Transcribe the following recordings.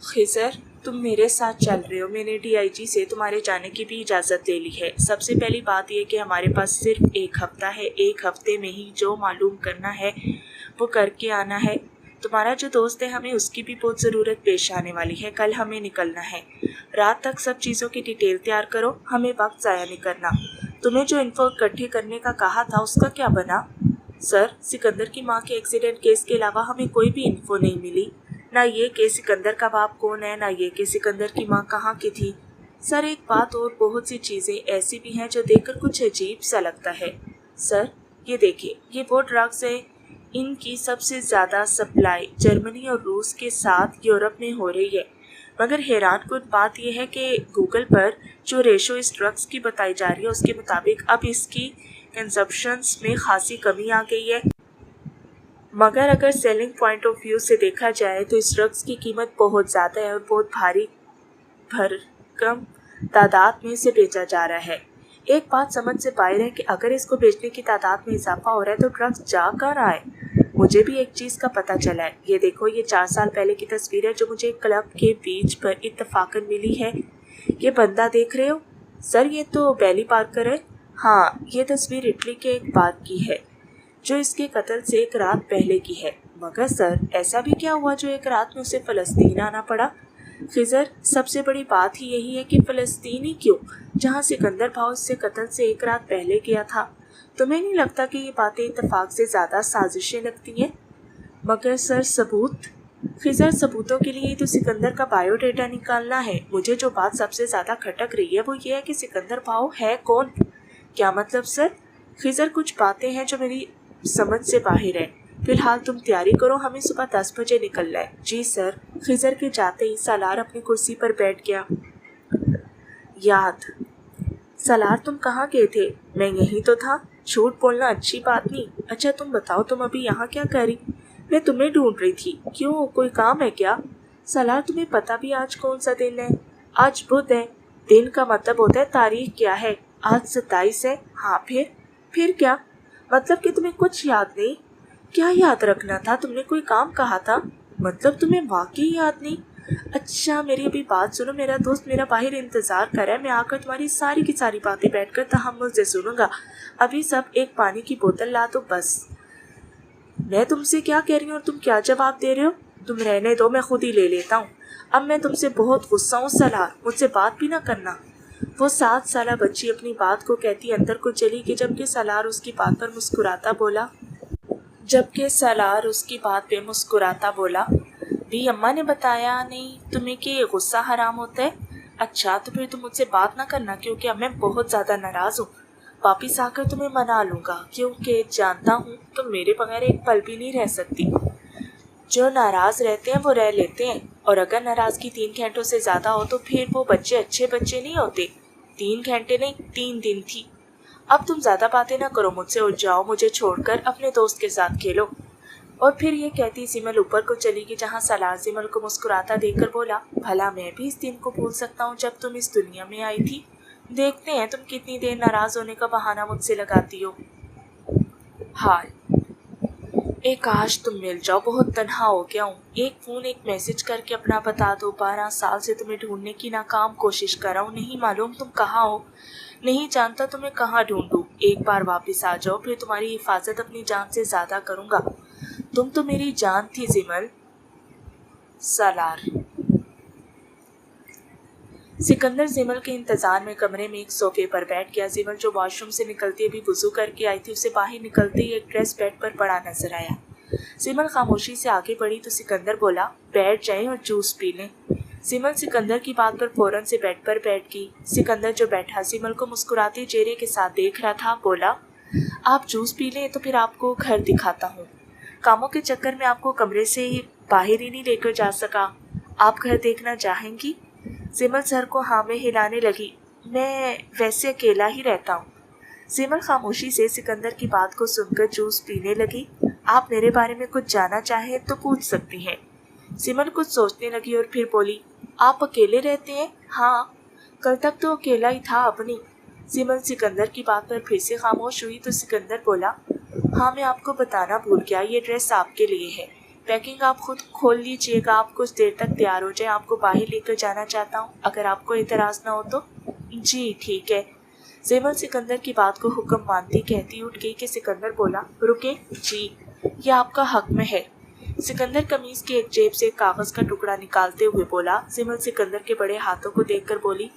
خضر، تم میرے ساتھ چل رہے ہو. میں نے DIG سے تمہارے جانے کی بھی اجازت لے لی ہے. سب سے پہلی بات یہ کہ ہمارے پاس صرف ایک ہفتہ ہے. ایک ہفتے میں ہی جو معلوم کرنا ہے وہ کر کے آنا ہے. تمہارا جو دوست ہے ہمیں اس کی بھی بہت ضرورت پیش آنے والی ہے. کل ہمیں نکلنا ہے. رات تک سب چیزوں کی ڈیٹیل تیار کرو. ہمیں وقت ضائع نہیں کرنا. تمہیں جو انفو اکٹھی کرنے کا کہا تھا اس کا کیا بنا؟ سر، سکندر کی ماں کے ایکسیڈنٹ کیس کے علاوہ ہمیں کوئی بھی انفو نہیں ملی. نہ یہ کہ سکندر کا باپ کون ہے، نہ یہ کہ سکندر کی ماں کہاں کی تھی. سر، ایک بات اور، بہت سی چیزیں ایسی بھی ہیں جو دیکھ کر کچھ عجیب سا لگتا ہے. سر، یہ دیکھیں، یہ وہ ڈرگز ہیں. ان کی سب سے زیادہ سپلائی جرمنی اور روس کے ساتھ یورپ میں ہو رہی ہے. مگر حیران کن بات یہ ہے کہ گوگل پر جو ریشو اس ڈرگز کی بتائی جا رہی ہے اس کے مطابق اب اس کی کنزمپشنز میں خاصی کمی آ گئی ہے. مگر اگر سیلنگ پوائنٹ آف ویو سے دیکھا جائے تو اس ڈرگز کی قیمت بہت زیادہ ہے اور بہت بھاری بھرکم تعداد میں اسے بیچا جا رہا ہے. ایک بات سمجھ سے باہر ہے کہ اگر اس کو بیچنے کی تعداد میں اضافہ ہو رہا ہے تو ڈرگز جا کہاں رہا ہے. مجھے بھی ایک چیز کا پتہ چلا ہے. یہ دیکھو، یہ 4 سال پہلے کی تصویر ہے جو مجھے کلب کے بیچ پر اتفاقاً ملی ہے. یہ بندہ دیکھ رہے ہو؟ سر، یہ تو بیلی پارکر ہے. ہاں، یہ تصویر اٹلی کے ایک باغ کی ہے جو اس کے قتل سے ایک رات پہلے کی ہے. مگر سر، ایسا بھی کیا ہوا جو ایک رات میں اسے فلسطین آنا پڑا؟ خضر، سب سے بڑی بات ہی یہی ہے کہ فلسطین ہی کیوں، جہاں سکندر بھاؤ اس سے قتل سے ایک رات پہلے گیا تھا. تمہیں نہیں لگتا کہ یہ باتیں اتفاق سے زیادہ سازشیں لگتی ہیں؟ مگر سر، ثبوت؟ خضر، ثبوتوں کے لیے تو سکندر کا بایو ڈیٹا نکالنا ہے. مجھے جو بات سب سے زیادہ کھٹک رہی ہے وہ یہ ہے کہ سکندر بھاؤ ہے کون؟ کیا مطلب سر؟ خضر، کچھ باتیں ہیں جو میری سمجھ سے باہر ہے. فی الحال تم تیاری کرو، ہمیں صبح 10 بجے نکلنا ہے. جی سر. خضر کے جاتے ہی سالار اپنی کرسی پر بیٹھ گیا. یاد سالار، تم کہاں گئے تھے؟ میں یہیں تو تھا. جھوٹ بولنا اچھی بات نہیں. اچھا تم بتاؤ، تم ابھی یہاں کیا کر رہی؟ میں تمہیں ڈھونڈ رہی تھی. کیوں، کوئی کام ہے کیا؟ سالار، تمہیں پتہ بھی آج کون سا دن ہے؟ آج بدھ ہے. دن کا مطلب ہوتا ہے تاریخ کیا ہے. آج 27 ہے. ہاں، پھر کیا؟ مطلب کہ تمہیں کچھ یاد نہیں؟ کیا یاد رکھنا تھا؟ تم نے کوئی کام کہا تھا. مطلب تمہیں واقعی یاد نہیں؟ اچھا میری ابھی بات سنو. میرا دوست میرا باہر انتظار کر رہا ہے. میں آ کر تمہاری ساری کی ساری باتیں بیٹھ کر تحمل سے سنوں گا. ابھی سب ایک پانی کی بوتل لا دو بس. میں تم سے کیا کہہ رہی ہوں اور تم کیا جواب دے رہے ہو؟ تم رہنے دو، میں خود ہی لے لیتا ہوں. اب میں تم سے بہت غصہ ہوں سالار، مجھ سے بات بھی نہ کرنا. وہ 7 سالہ بچی اپنی بات کو کہتی اندر کو چلی گئی جبکہ سالار اس کی بات پہ مسکراتا بولا. بھی اماں نے بتایا نہیں تمہیں کہ غصہ حرام ہوتا ہے؟ اچھا تو پھر تم مجھ سے بات نہ کرنا کیونکہ اب میں بہت زیادہ ناراض ہوں. واپس آ کر تمہیں منا لوں گا کیونکہ جانتا ہوں تم میرے بغیر ایک پل بھی نہیں رہ سکتی. جو ناراض رہتے ہیں وہ رہ لیتے ہیں، اور اگر ناراضگی 3 گھنٹوں سے زیادہ ہو تو پھر وہ بچے اچھے بچے نہیں ہوتے. 3 گھنٹے نہیں، 3 دن تھی. اب تم زیادہ باتیں نہ کرو مجھ سے اور جاؤ مجھے چھوڑ کر اپنے دوست کے ساتھ کھیلو. اور پھر یہ کہتی سیمل اوپر کو چلی گئی جہاں سالار سیمل کو مسکراتا دیکھ کر بولا. بھلا میں بھی اس دن کو بھول سکتا ہوں جب تم اس دنیا میں آئی تھی. دیکھتے ہیں تم کتنی دیر ناراض ہونے کا بہانہ مجھ سے لگاتی ہو. حال کاش تم مل جاؤ، بہت تنہا ہو گیا ہوں. ایک فون ایک میسج کر کے اپنا بتا دو. 12 سال سے تمہیں ڈھونڈنے کی ناکام کوشش کر رہا ہوں. نہیں معلوم تم کہاں ہو، نہیں جانتا تمہیں کہاں ڈھونڈوں. ایک بار واپس آ جاؤ، پھر تمہاری حفاظت اپنی جان سے زیادہ کروں گا. تم تو میری جان تھی سیمل. سالار. سکندر سیمل کے انتظار میں کمرے میں ایک صوفے پر بیٹھ گیا. سیمل جو واش روم سے نکلتی ابھی وضو کر کے آئی تھی، اسے باہر نکلتے ہی ایک ڈریس بیڈ پر پڑا نظر آیا. سیمل خاموشی سے آگے بڑھی تو سکندر بولا. بیٹھ جائیں اور جوس پی لیں. سیمل سکندر کی بات پر فوراً سے بیڈ پر بیٹھ گئی. سکندر جو بیٹھا سیمل کو مسکراتے چہرے کے ساتھ دیکھ رہا تھا بولا. آپ جوس پی لیں تو پھر آپ کو گھر دکھاتا ہوں. کاموں کے چکر میں آپ کو کمرے سے باہر ہی نہیں لے کر جا سکا. آپ گھر دیکھنا چاہیں گی؟ سیمل سر کو ہاں میں ہلانے لگی. میں ویسے اکیلا ہی رہتا ہوں. سیمل خاموشی سے سکندر کی بات کو سن کر جوس پینے لگی. آپ میرے بارے میں کچھ جاننا چاہیں تو پوچھ سکتی ہیں. سیمل کچھ سوچنے لگی اور پھر بولی. آپ اکیلے رہتے ہیں؟ ہاں، کل تک تو اکیلا ہی تھا، اب نہیں. سیمل سکندر کی بات پر پھر سے خاموش ہوئی تو سکندر بولا. ہاں میں آپ کو بتانا بھول گیا، یہ ڈریس آپ کے لیے ہے. पैकिंग आप खुद खोल लीजिएगा, आप कुछ देर तक तैयार हो जाए, आपको बाहर लेकर जाना चाहता हूँ, अगर आपको एतराज़ ना हो तो। जी ठीक है। ज़ेमल सिकंदर की बात को हुक्म मानती कहती उठ गई कि सिकंदर बोला, रुके जी, ये आपका हक में है। सिकंदर कमीज की एक जेब से एक कागज़ का टुकड़ा निकालते हुए बोला। ज़ेमल सिकंदर के बड़े हाथों को देखकर बोली,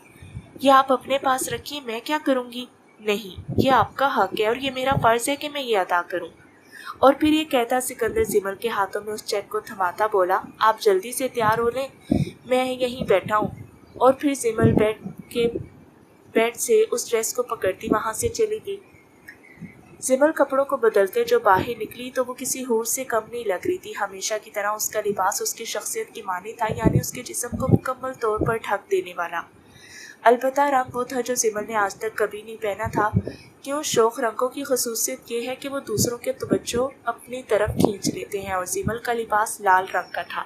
ये आप अपने पास रखिए, मैं क्या करूँगी? नहीं, ये आपका हक है और ये मेरा फ़र्ज़ है कि मैं ये अदा करूँ। और फिर ये कहता सिकंदर ज़ेमल के हाथों में उस चेक को थमाता बोला, आप जल्दी से तैयार हो लें, मैं यहीं बैठा हूँ। और फिर ज़ेमल बेड से उस ड्रेस को पकड़ती वहाँ से चली गई। ज़ेमल कपड़ों को बदलते जो बाहर निकली तो वो किसी हूर से कम नहीं लग रही थी। हमेशा की तरह उसका लिबास उसकी शख्सियत की मानी था, यानी उसके जिस्म को मुकम्मल तौर पर ढक देने वाला। अलबत्ता रंग वो था जो ज़ेमल ने आज तक कभी नहीं पहना था। क्यों शौक रंगों की खसूसियत ये है कि वो दूसरों के तवज्जो अपनी तरफ खींच लेते हैं, और ज़ेमल का लिबास लाल रंग का था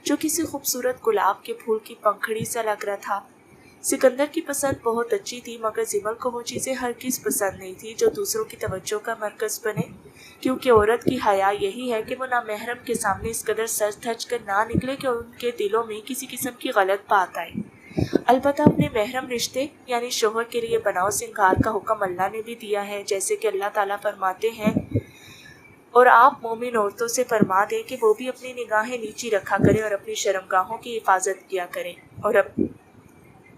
जो किसी खूबसूरत गुलाब के फूल की पंखड़ी सा लग रहा था। सिकंदर की पसंद बहुत अच्छी थी, मगर ज़ेमल को वो चीज़ें हरगिज़ पसंद नहीं थी जो दूसरों की तवज्जो का मरकज़ बने, क्योंकि औरत की हया यही है कि वो नामहरम के सामने इस कदर सच धज कर ना निकले कि उनके दिलों में किसी किस्म की गलत बात आए। अलबत्ता अपने महरम रिश्ते यानी शोहर के लिए बनाओ सिंगार का हुक्म अल्लाह ने भी दिया है, जैसे कि अल्लाह ताला फरमाते हैं, और आप मोमिन औरतों से फरमा दें कि वो भी अपनी निगाहें नीची रखा करें और अपनी शर्मगाहों की हिफाजत किया करें,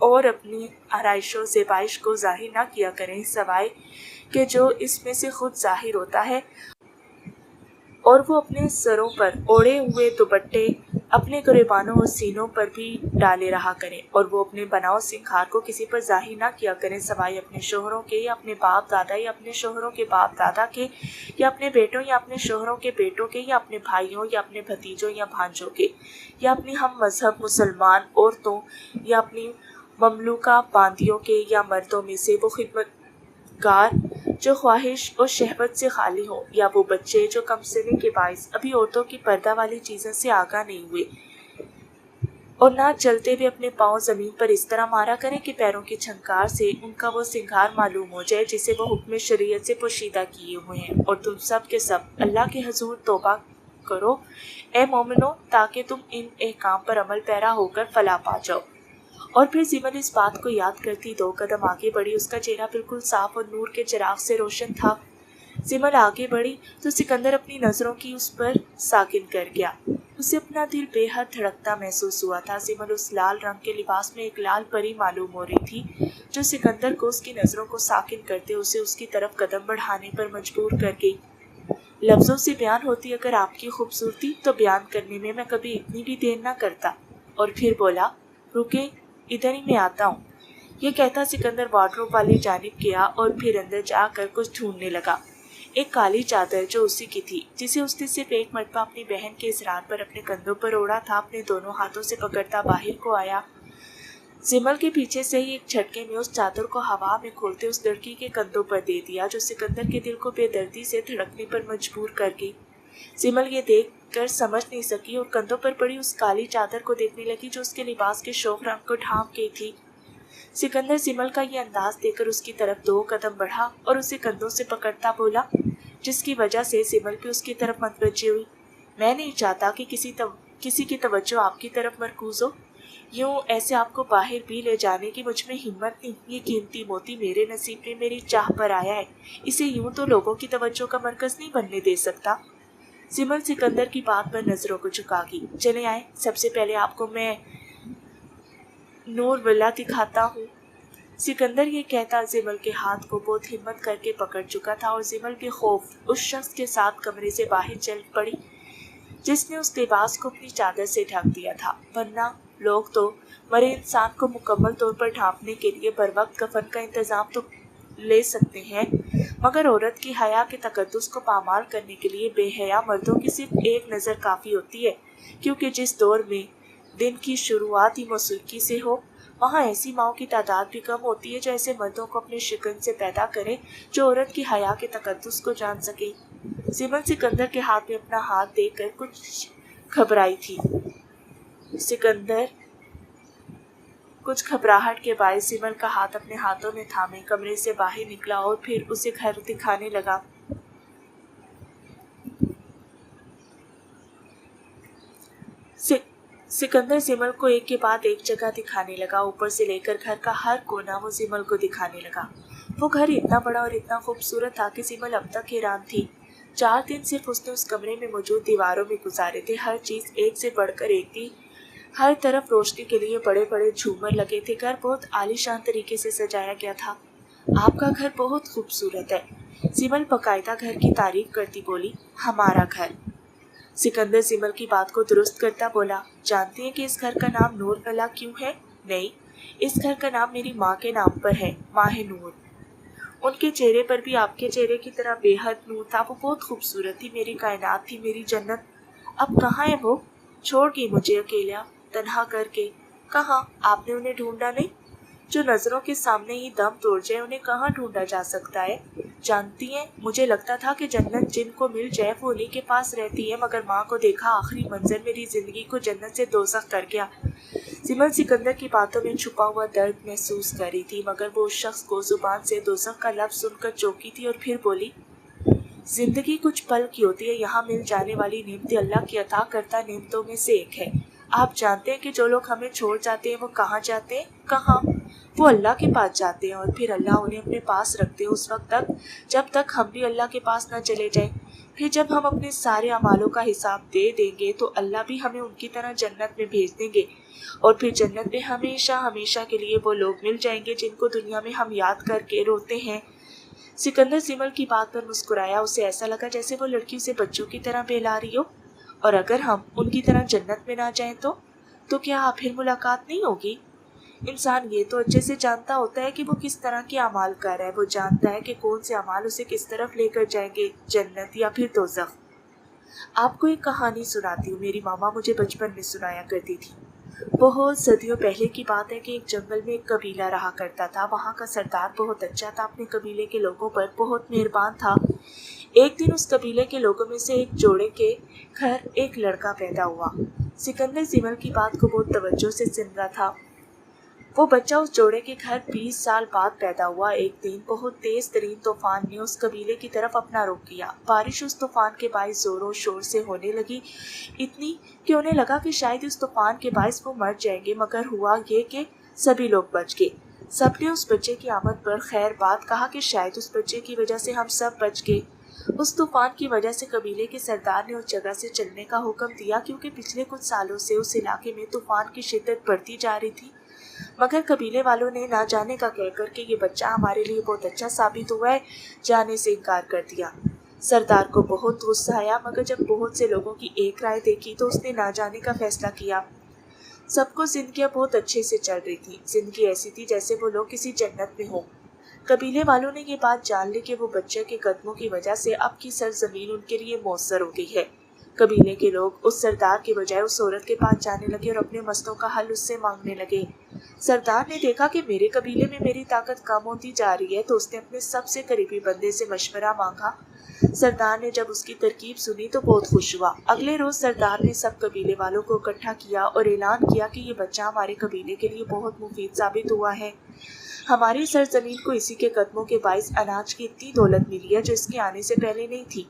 और अपनी आराइशों ज़ेबाइश को ज़ाहिर ना किया करें, सवाए कि जो इसमें से खुद ज़ाहिर होता है, और वो अपने सरों पर ओढ़े हुए दुपट्टे अपने गिरबानों और सीनों पर भी डाले रहा करें, और वो अपने बनाओ सिंगार को किसी पर जाहिर ना किया करें, सवाए अपने शोहरों के या अपने बाप दादा या अपने शोहरों के बाप दादा के, या अपने बेटों या अपने शोहरों के बेटों के, या अपने भाइयों या अपने भतीजों या भांजों के, या अपनी हम मजहब मुसलमान औरतों या अपनी ममलूका बांदियों के, या मर्दों में से वो खिदमतगार जो ख्वाहिश और शहवत से खाली हो, या वो बच्चे जो कम सिने के बाइस अभी औरतों की पर्दा वाली चीज़ों से आगाह नहीं हुए, और ना चलते हुए अपने पाँव ज़मीन पर इस तरह मारा करें कि पैरों की छंकार से उनका वो सिंगार मालूम हो जाए जिसे वो हुक्म शरीयत से पोशीदा किए हुए हैं। और तुम सब के सब अल्लाह के हजूर तौबा करो ए मोमिनो, ताकि तुम इन अहकाम पर अमल पैरा होकर फलाह पा जाओ। और फिर ज़ेमल इस बात को याद करती 2 कदम आगे बढ़ी। उसका चेहरा बिल्कुल साफ और नूर के चिराग से रोशन था। ज़ेमल आगे बढ़ी तो सिकंदर अपनी नज़रों की उस पर साकिन कर गया। उसे अपना दिल बेहद धड़कता महसूस हुआ था। ज़ेमल उस लाल रंग के लिबास में एक लाल परी मालूम हो रही थी, जो सिकंदर को उसकी नज़रों को साकिन करते उसे उसकी तरफ कदम बढ़ाने पर मजबूर कर गई। लफ्ज़ों से बयान होती अगर आपकी खूबसूरती, तो बयान करने में मैं कभी इतनी भी देर न करता। और फिर बोला, रुके, इधर ही मैं आता हूँ। ये कहता सिकंदर वार्डरोब वाली जानिब गया और फिर अंदर जाकर कुछ ढूंढने लगा। एक काली चादर जो उसी की थी, जिसे उसने सिर्फ एक मरतबा अपनी बहन के इसरार पर अपने कंधों पर ओढ़ा था, अपने दोनों हाथों से पकड़ता बाहर को आया। ज़ेमल के पीछे से ही एक झटके में उस चादर को हवा में खोलते उस लड़की के कंधों पर दे दिया, जो सिकंदर के दिल को बेदर्दी से धड़कने पर मजबूर कर गई। ज़ेमल ये देख कर समझ नहीं सकी और कंधों पर पड़ी उस काली चादर को देखने लगी जो उसके लिबास के शौक रंग को ढांप गई थी। सिकंदर ज़ेमल का ये अंदाज देखकर उसकी तरफ 2 कदम बढ़ा और उसे कंधों से पकड़ता बोला, जिसकी वजह से ज़ेमल भी उसकी तरफ मतवज्जे हुई। मैं नहीं चाहता कि किसी की तवज्जो आपकी तरफ मरकूज हो। यूँ ऐसे आपको बाहर भी ले जाने की मुझ में हिम्मत नहीं। ये कीमती मोती मेरे नसीब में मेरी चाह पर आया है, इसे यूँ तो लोगों की तवज्जो का मरकज़ नहीं बनने दे सकता। ज़ेमल सिकंदर की बात पर नज़रों को झुकागी। चले आए, सबसे पहले आपको मैं नूर विला दिखाता हूँ। सिकंदर ये कहता ज़ेमल के हाथ को बहुत हिम्मत करके पकड़ चुका था, और ज़ेमल भी खौफ उस शख्स के साथ कमरे से बाहर चल पड़ी जिसने उस लिबास को अपनी चादर से ढक दिया था। वरना लोग तो मरे इंसान को मुकम्मल तौर पर ढांपने के लिए बर वक्त कफन का इंतज़ाम तो ले सकते हैं, मगर औरत की हया के तकद्दुस को पामाल करने के लिए बेहया मर्दों की सिर्फ एक नज़र काफ़ी होती है, क्योंकि जिस दौर में दिन की शुरुआत ही मौसीकी से हो, वहाँ ऐसी माओं की तादाद भी कम होती है जो ऐसे मर्दों को अपने शिकन से पैदा करें जो औरत की हया के तकद्दुस को जान सके। ज़ेमल सिकंदर के हाथ में अपना हाथ देकर कुछ घबराई थी। सिकंदर कुछ घबराहट के बायस ज़ेमल का हाथ अपने हाथों में थामे कमरे से बाहर निकला और फिर उसे घर दिखाने लगा। सिकंदर सिमल को एक के बाद एक जगह दिखाने लगा। ऊपर से लेकर घर का हर कोना वो सिमल को दिखाने लगा। वो घर इतना बड़ा और इतना खूबसूरत था कि सिमल अब तक हैरान थी। 4 दिन सिर्फ उसने उस कमरे में मौजूद दीवारों में गुजारे थे। हर चीज एक से बढ़कर एक थी। हर तरफ रोशनी के लिए बड़े बड़े झूमर लगे थे। घर बहुत आलीशान तरीके से सजाया गया था। आपका घर बहुत खूबसूरत है, सिमल बकायदा घर की तारीफ करती बोली। हमारा घर? सिकंदर सिमल की बात को दुरुस्त करता बोला, जानती हैं कि इस घर का नाम नूर अला क्यों है? नहीं, इस घर का नाम मेरी माँ के नाम पर है, माह नूर। उनके चेहरे पर भी आपके चेहरे की तरह बेहद नूर था। वो बहुत खूबसूरत थी, मेरी कायनात थी, मेरी जन्नत। अब कहाँ है वो? छोड़ गई मुझे अकेला, तन्हा करके। कहाँ? आपने उन्हें ढूंढा नहीं? जो नजरों के सामने ही दम तोड़ जाए उन्हें कहाँ ढूंढा जा सकता है? जानती हैं, मुझे लगता था कि जन्नत जिनको मिल जाए वो उन्हीं के पास रहती है, मगर माँ को देखा आखिरी मंजर मेरी जिंदगी को जन्नत से दोज़ख कर गया। सिमल सिकंदर की बातों में छुपा हुआ दर्द महसूस कर रही थी, मगर वो उस शख्स को जुबान से दोज़ख का लफ्ज सुनकर चौंकी थी और फिर बोली, जिंदगी कुछ पल की होती है। यहाँ मिल जाने वाली नेमतें अल्लाह की अता करता नेमतों में से एक है। आप जानते हैं कि जो लोग हमें छोड़ जाते हैं वो कहाँ जाते हैं? कहाँ? वो अल्लाह के पास जाते हैं और फिर अल्लाह उन्हें अपने पास रखते हैं उस वक्त तक जब तक हम भी अल्लाह के पास न चले जाएं। फिर जब हम अपने सारे अमालों का हिसाब दे देंगे तो अल्लाह भी हमें उनकी तरह जन्नत में भेज देंगे और फिर जन्नत में हमेशा हमेशा के लिए वो लोग मिल जाएंगे जिनको दुनिया में हम याद करके रोते हैं। सिकंदर सिमल की बात पर मुस्कुराया। उसे ऐसा लगा जैसे वो लड़की उसे बच्चों की तरह बहला रही हो। और अगर हम उनकी तरह जन्नत में ना जाएं तो क्या फिर मुलाकात नहीं होगी? इंसान ये तो अच्छे से जानता होता है कि वो किस तरह के अमाल कर रहा है। वो जानता है कि कौन से अमाल उसे किस तरफ लेकर जाएंगे, जन्नत या फिर दोज़ख। आपको एक कहानी सुनाती हूँ, मेरी मामा मुझे बचपन में सुनाया करती थी। बहुत सदियों पहले की बात है कि एक जंगल में एक कबीला रहा करता था। वहाँ का सरदार बहुत अच्छा था, अपने कबीले के लोगों पर बहुत मेहरबान था। एक दिन उस कबीले के लोगों में से एक जोड़े के घर एक लड़का पैदा हुआ। सिकंदर सिमल की बात को बहुत तवज्जो से सुन रहा था। वो बच्चा उस जोड़े के घर 20 साल बाद पैदा हुआ। एक दिन बहुत तेज तरीन तूफान ने उस कबीले की तरफ अपना रुख किया। बारिश उस तूफान के बाइस जोरों शोर से होने लगी, इतनी कि उन्हें लगा कि शायद इस तूफान के बाइस वो मर जाएंगे, मगर हुआ ये कि सभी लोग बच गए। सबने उस बच्चे की आमद पर खैर बात कहा कि शायद उस बच्चे की वजह से हम सब बच गए। उस तूफान की वजह से कबीले के सरदार ने उस जगह से चलने का हुक्म दिया, क्योंकि पिछले कुछ सालों से उस इलाके में तूफान की शिद्दत बढ़ती जा रही थी। मगर कबीले वालों ने ना जाने का कहकर के ये बच्चा हमारे लिए बहुत अच्छा साबित हुआ है, जाने से इनकार कर दिया। सरदार को बहुत गुस्सा आया, मगर जब बहुत से लोगों की एक राय देखी तो उसने ना जाने का फैसला किया। सबको जिंदगियां बहुत अच्छे से चल रही थी। जिंदगी ऐसी थी जैसे वो लोग किसी जन्नत में हो। कबीले वालों ने ये बात जान ली कि वो बच्चे के कदमों की वजह से अब की सरजमीन उनके लिए मौसर हो गई है। कबीले के लोग उस सरदार के बजाय उस औरत के पास जाने लगे और अपने मसलों का हल उससे मांगने लगे। सरदार ने देखा कि मेरे कबीले में मेरी ताकत कम होती जा रही है, तो उसने अपने सबसे करीबी बंदे से मशवरा मांगा। सरदार ने जब उसकी तरकीब सुनी तो बहुत खुश हुआ। अगले रोज सरदार ने सब कबीले वालों को इकट्ठा किया और ऐलान किया कि ये बच्चा हमारे कबीले के लिए बहुत मुफीद साबित हुआ है। हमारी सरजमीन को इसी के कदमों के बाइस अनाज की इतनी दौलत मिली है जो इसके आने से पहले नहीं थी।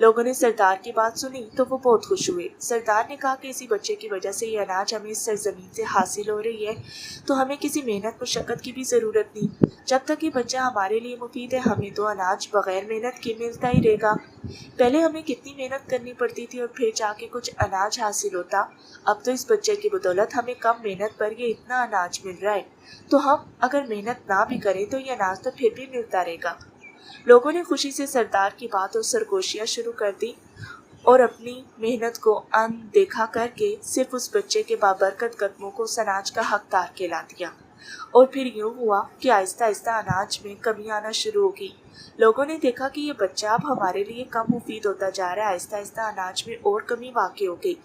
लोगों ने सरदार की बात सुनी तो वो बहुत खुश हुए। सरदार ने कहा कि इसी बच्चे की वजह से ये अनाज हमें इस सरजमीन से हासिल हो रही है, तो हमें किसी मेहनत मुशक्कत की भी ज़रूरत नहीं। जब तक ये बच्चा हमारे लिए मुफीद है, हमें तो अनाज बगैर मेहनत के मिलता ही रहेगा। पहले हमें कितनी मेहनत करनी पड़ती थी और फिर जाके कुछ अनाज हासिल होता। अब तो इस बच्चे की बदौलत हमें कम मेहनत पर ये इतना अनाज मिल रहा है, तो हम अगर मेहनत ना भी करें तो ये अनाज तो फिर भी मिलता रहेगा। लोगों ने खुशी से सरदार की बात और सरगोशियां शुरू कर दी और अपनी मेहनत को अनदेखा करके सिर्फ उस बच्चे के बाबरकत कदमों को उस अनाज का हकदार कहला दिया। और फिर यूं हुआ कि आहिस्ता आहिस्ता अनाज में कमी आना शुरू होगी। लोगों ने देखा कि ये बच्चा अब हमारे लिए कम मुफीद होता जा रहा है। आहिस्ता आहिस्ता अनाज में और कमी वाक़ई हो गई।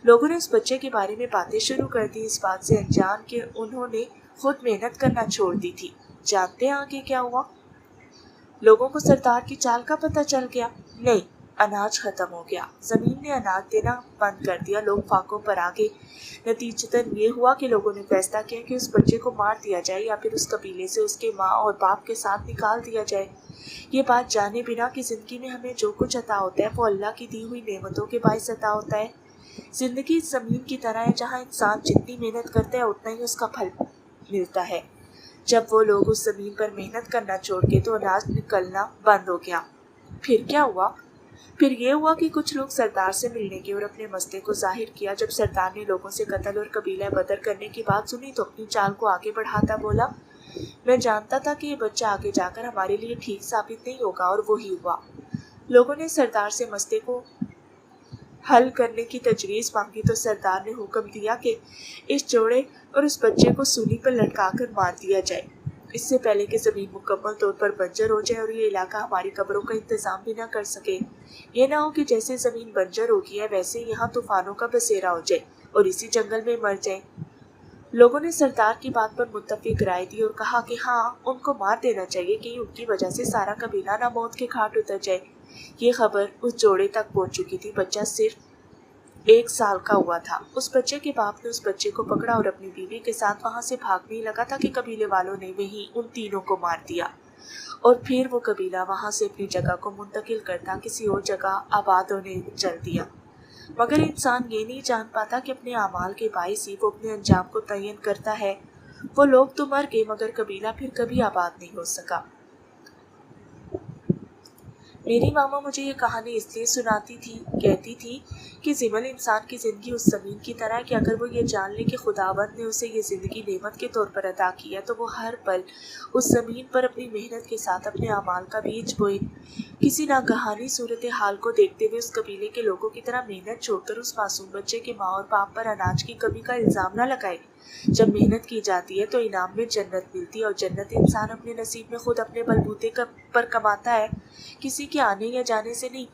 लोगों ने उस बच्चे के बारे में बातें शुरू कर दी, इस बात से अनजान कि उन्होंने खुद मेहनत करना छोड़ दी थी। जानते हैं आगे क्या हुआ? लोगों को सरदार की चाल का पता चल गया। नहीं, अनाज खत्म हो गया। जमीन ने अनाज देना बंद कर दिया। लोग फाकों पर आ गए। नतीजतन ये हुआ कि लोगों ने फैसला किया कि उस बच्चे को मार दिया जाए या फिर उस कबीले से उसके माँ और बाप के साथ निकाल दिया जाए। ये बात जाने बिना कि जिंदगी में हमें जो कुछ अता होता है वो अल्लाह की दी हुई नेमतों के बाइस अता होता है। जिंदगी जमीन की तरह है जहाँ इंसान जितनी मेहनत करता है उतना ही उसका फल मिलता है। जब वो लोग उस जमीन पर मेहनत करना छोड़ के तो अनाज निकलना बंद हो गया। फिर क्या हुआ? फिर ये हुआ कि कुछ लोग सरदार से मिलने की और अपने मसले को जाहिर किया। जब सरदार ने लोगों से कत्ल और कबीला बदर करने की बात सुनी तो अपनी चाल को आगे बढ़ाता बोला, मैं जानता था कि ये बच्चा आगे जाकर हमारे लिए ठीक साबित नहीं होगा, और वो ही हुआ। लोगों ने सरदार से मसले को हल करने की तजवीज़ मांगी तो सरदार ने हुक्म दिया कि इस जोड़े और उस बच्चे को सूली पर लटकाकर मार दिया जाए, इससे पहले कि ज़मीन मुकम्मल तौर पर बंजर हो जाए और ये इलाका हमारी कब्रों का इंतज़ाम भी ना कर सके। ये ना हो कि जैसे ज़मीन बंजर हो गई है वैसे यहाँ तूफानों का बसेरा हो जाए और इसी जंगल में मर जाए। लोगों ने सरदार की बात पर मुत्तफिक राय दी और कहा कि हाँ, उनको मार देना चाहिए कि उनकी वजह से सारा कबीला ना मौत के घाट उतर जाए। ये खबर उस जोड़े तक पहुंच चुकी थी। बच्चा सिर्फ 1 साल का हुआ था। उस बच्चे के बाप ने उस बच्चे को पकड़ा और अपनी बीवी के साथ वहां से भागने लगा था कि कबीले वालों ने वहीं उन तीनों को मार दिया और फिर वो कबीला वहां से अपनी जगह को मुंतकिल करता किसी और जगह आबाद होने चल दिया। मगर इंसान ये नहीं जान पाता कि अपने अमाल के बाइस ही वो अपने अंजाम को तयन करता है। वो लोग तो मर गए मगर कबीला फिर कभी आबाद नहीं हो सका। मेरी मामा मुझे ये कहानी इसलिए सुनाती थी, कहती थी कि जिमल इंसान की ज़िंदगी उस ज़मीन की तरह है कि अगर वो ये जान ले कि खुदावंद ने उसे ये ज़िंदगी नेमत के तौर पर अदा किया तो वो हर पल उस ज़मीन पर अपनी मेहनत के साथ अपने अमाल का बीज बोए। किसी नागहानी सूरत हाल को देखते हुए उस कबीले के लोगों की तरह मेहनत छोड़कर उस मासूम बच्चे के माँ और बाप पर अनाज की कमी का इल्ज़ाम न लगाए। जब मेहनत की जाती है तो इनाम में जन्नत मिलती है और जन्नत इंसान अपने नसीब में खुद अपने बलबूते पर कमाता है, किसी के आने या जाने से नहीं।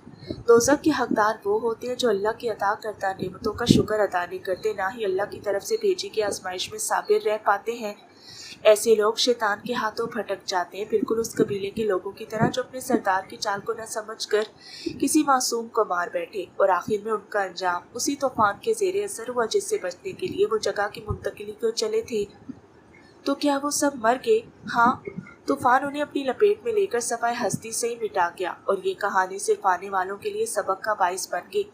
दोज़ख के हकदार वो होते हैं जो अल्लाह की अता करता नेमतों का शुक्र अदा नहीं करते, ना ही अल्लाह की तरफ से भेजी की आजमाइश में साबिर रह पाते हैं। ऐसे लोग शैतान के हाथों भटक जाते हैं, बिल्कुल उस कबीले के लोगों की तरह जो अपने सरदार की चाल को न समझकर किसी मासूम को मार बैठे और आखिर में उनका अंजाम उसी तूफान के जेरे असर हुआ जिससे बचने के लिए वो जगह की मुंतकिली को चले थे। तो क्या वो सब मर गए? हाँ, तूफान उन्हें अपनी लपेट में लेकर सफाई हस्ती से ही मिटा गया और ये कहानी सिर्फ आने वालों के लिए सबक का बाइस बन गई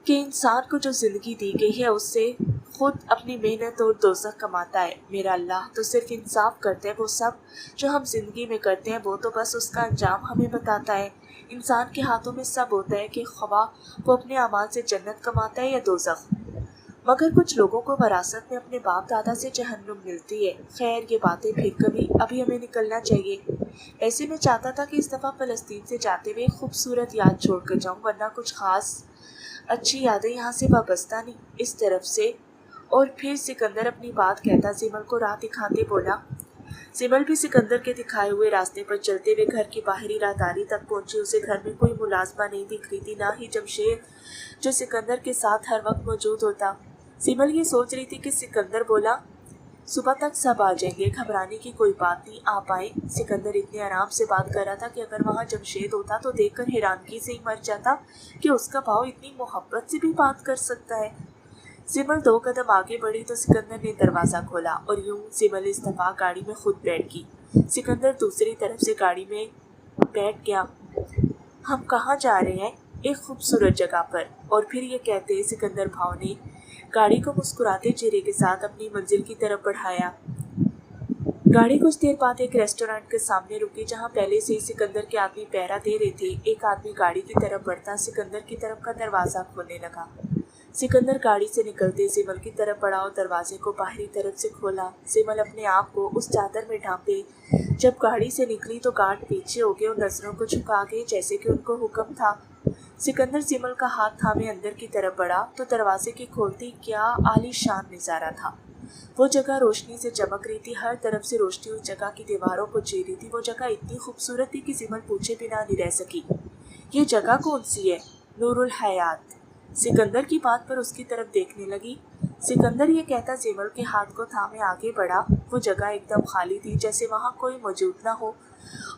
कि इंसान को जो जिंदगी दी गई है उससे खुद अपनी मेहनत और दोज़ख कमाता है। मेरा अल्लाह तो सिर्फ इंसाफ करते हैं, वो सब जो हम जिंदगी में करते हैं वो तो बस उसका अंजाम हमें बताता है। इंसान के हाथों में सब होता है कि ख्वा वो अपने अमाल से जन्नत कमाता है या दोज़ख। मगर कुछ लोगों को विरासत में अपने बाप दादा से जहन्नुम मिलती है। खैर, ये बातें फिर कभी, अभी हमें निकलना चाहिए। ऐसे में चाहता था कि इस दफ़ा फ़लस्तीन से जाते हुए खूबसूरत याद छोड़ कर जाऊँ, वरना कुछ ख़ास अच्छी यादें यहाँ से वाबस्ता नहीं इस तरफ से। और फिर सिकंदर अपनी बात कहता जिमल को राह दिखाते बोला। जिमल भी सिकंदर के दिखाए हुए रास्ते पर चलते हुए घर की बाहरी राहदारी तक पहुंची। उसे घर में कोई मुलाजमा नहीं दिख रही थी, ना ही जमशेद जो सिकंदर के साथ हर वक्त मौजूद होता। जिमल ये सोच रही थी कि सिकंदर बोला, सुबह तक सब आ जाएंगे, घबराने की कोई बात नहीं, आ पाए। सिकंदर इतने आराम से बात कर रहा था कि अगर वहाँ जमशेद होता तो देखकर हैरानगी से ही मर जाता कि उसका भाव इतनी मोहब्बत से भी बात कर सकता है। जिमल 2 कदम आगे बढ़ी तो सिकंदर ने दरवाज़ा खोला और यूं जिमल इस दफ़ा गाड़ी में खुद बैठ गई। सिकंदर दूसरी तरफ से गाड़ी में बैठ गया। हम कहाँ जा रहे हैं? एक खूबसूरत जगह पर। और फिर ये कहते सिकंदर भाव ने गाड़ी को मुस्कुराते चेहरे के साथ अपनी मंजिल की तरफ बढ़ाया। गाड़ी कुछ देर बाद एक रेस्टोरेंट के सामने रुकी जहाँ पहले से ही सिकंदर के आदमी पहरा दे रहे थे। एक आदमी गाड़ी की तरफ बढ़ता सिकंदर की तरफ का दरवाज़ा खोलने लगा। सिकंदर गाड़ी से निकलते जिमल की तरफ बढ़ा और दरवाजे को बाहरी तरफ से खोला। जिमल अपने आप को उस चादर में ढांपे। जब गाड़ी से निकली तो गार्ड पीछे हो गए और नजरों को झुका गए जैसे कि उनको हुक्म था। सिकंदर जिमल का हाथ थामे अंदर की तरफ बढ़ा तो दरवाजे की खोलती क्या आलीशान नजारा था। वो जगह रोशनी से चमक रही थी, हर तरफ से रोशनी उस जगह की दीवारों को चीर रही थी। वो जगह इतनी खूबसूरत थी कि जिमल पूछे बिना नहीं रह सकी, ये जगह कौन सी है? नूरुल हयात। सिकंदर की बात पर उसकी तरफ देखने लगी। सिकंदर ये कहता जिमल के हाथ को थामे आगे बढ़ा। वो जगह एकदम खाली थी, जैसे वहाँ कोई मौजूद ना हो।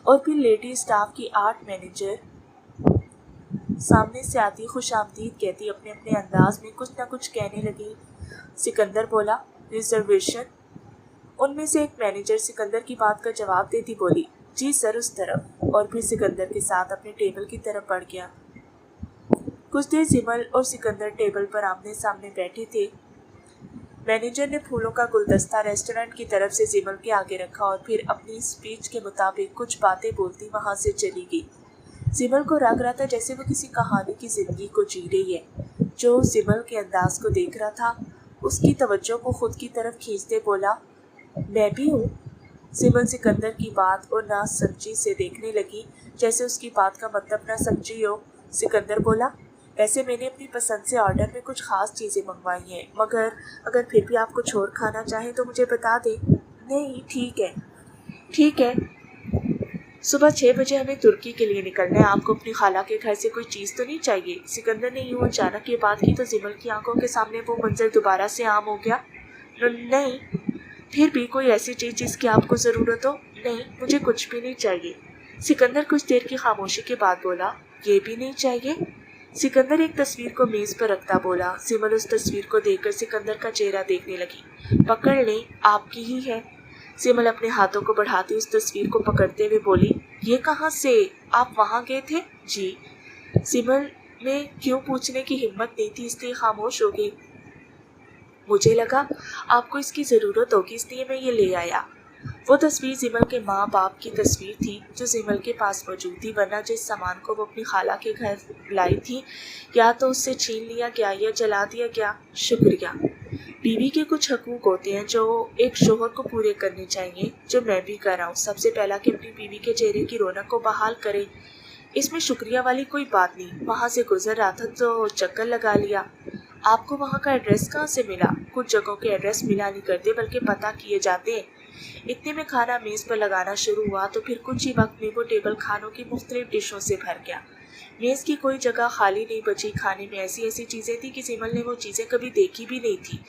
और फिर लेडी स्टाफ की 8 मैनेजर सामने से आती, खुश आमदीद कहती, अपने अपने अंदाज में कुछ ना कुछ कहने लगी। सिकंदर बोला, रिजर्वेशन? उनमें से एक मैनेजर सिकंदर की बात का जवाब देती बोली, जी सर, उस तरफ। और फिर सिकंदर के साथ अपने टेबल की तरफ बढ़ गया। कुछ देर सिमल और सिकंदर टेबल पर आमने सामने बैठे थे। मैनेजर ने फूलों का गुलदस्ता रेस्टोरेंट की तरफ से सिमल के आगे रखा और फिर अपनी स्पीच के मुताबिक कुछ बातें बोलती वहां से चली गई। सिमल को लग रहा था जैसे वो किसी कहानी की जिंदगी को जी रही है। जो सिमल के अंदाज को देख रहा था उसकी तवज्जो को खुद की तरफ खींचते बोला, मैं भी हूँ। सिमल सिकंदर की बात और ना समझी से देखने लगी, जैसे उसकी बात का मतलब ना समझी हो। सिकंदर बोला, वैसे मैंने अपनी पसंद से ऑर्डर में कुछ खास चीज़ें मंगवाई हैं, मगर अगर फिर भी आप कुछ और खाना चाहें तो मुझे बता दें। नहीं, ठीक है। सुबह 6 बजे हमें तुर्की के लिए निकलना है। आपको अपनी खाला के घर से कोई चीज़ तो नहीं चाहिए? सिकंदर ने यूँ अचानक ये बात की तो सिमल की आंखों के सामने वो मंजर दोबारा से आम हो गया। नहीं, फिर भी कोई ऐसी चीज़ जिसकी आपको ज़रूरत हो? नहीं, मुझे कुछ भी नहीं चाहिए। सिकंदर कुछ देर की खामोशी के बाद बोला, ये भी नहीं चाहिए? सिकंदर एक तस्वीर को मेज़ पर रखता बोला। सिमल उस तस्वीर को देखकर सिकंदर का चेहरा देखने लगी। पकड़ लें, आपकी ही है। सिमल अपने हाथों को बढ़ाती उस तस्वीर को पकड़ते हुए बोली, ये कहाँ से? आप वहाँ गए थे? जी। सिमल में क्यों पूछने की हिम्मत नहीं थी, इसलिए खामोश हो गई। मुझे लगा आपको इसकी ज़रूरत होगी, इसलिए मैं ये ले आया। वो तस्वीर सिमल के माँ बाप की तस्वीर थी जो सिमल के पास मौजूद थी, वरना जिस सामान को वो अपनी खाला के घर लाई थी या तो उससे छीन लिया गया या जला दिया गया। शुक्रिया। बीवी के कुछ हकूक होते हैं जो एक शोहर को पूरे करने चाहिए, जो मैं भी कर रहा हूँ। सबसे पहला कि अपनी बीवी के चेहरे की रौनक को बहाल करें। इसमें शुक्रिया वाली कोई बात नहीं। वहाँ से गुजर रहा था तो चक्कर लगा लिया। आपको वहाँ का एड्रेस कहाँ से मिला? कुछ जगहों के एड्रेस मिला नहीं करते बल्कि पता किए जाते हैं। इतने में खाना मेज़ पर लगाना शुरू हुआ तो फिर कुछ ही वक्त में वो टेबल खानों की मुख्तलिफ डिशों से भर गया। मेज़ की कोई जगह खाली नहीं बची। खाने में ऐसी ऐसी चीज़ें थी कि सिमल ने वो चीज़ें कभी देखी भी नहीं थी।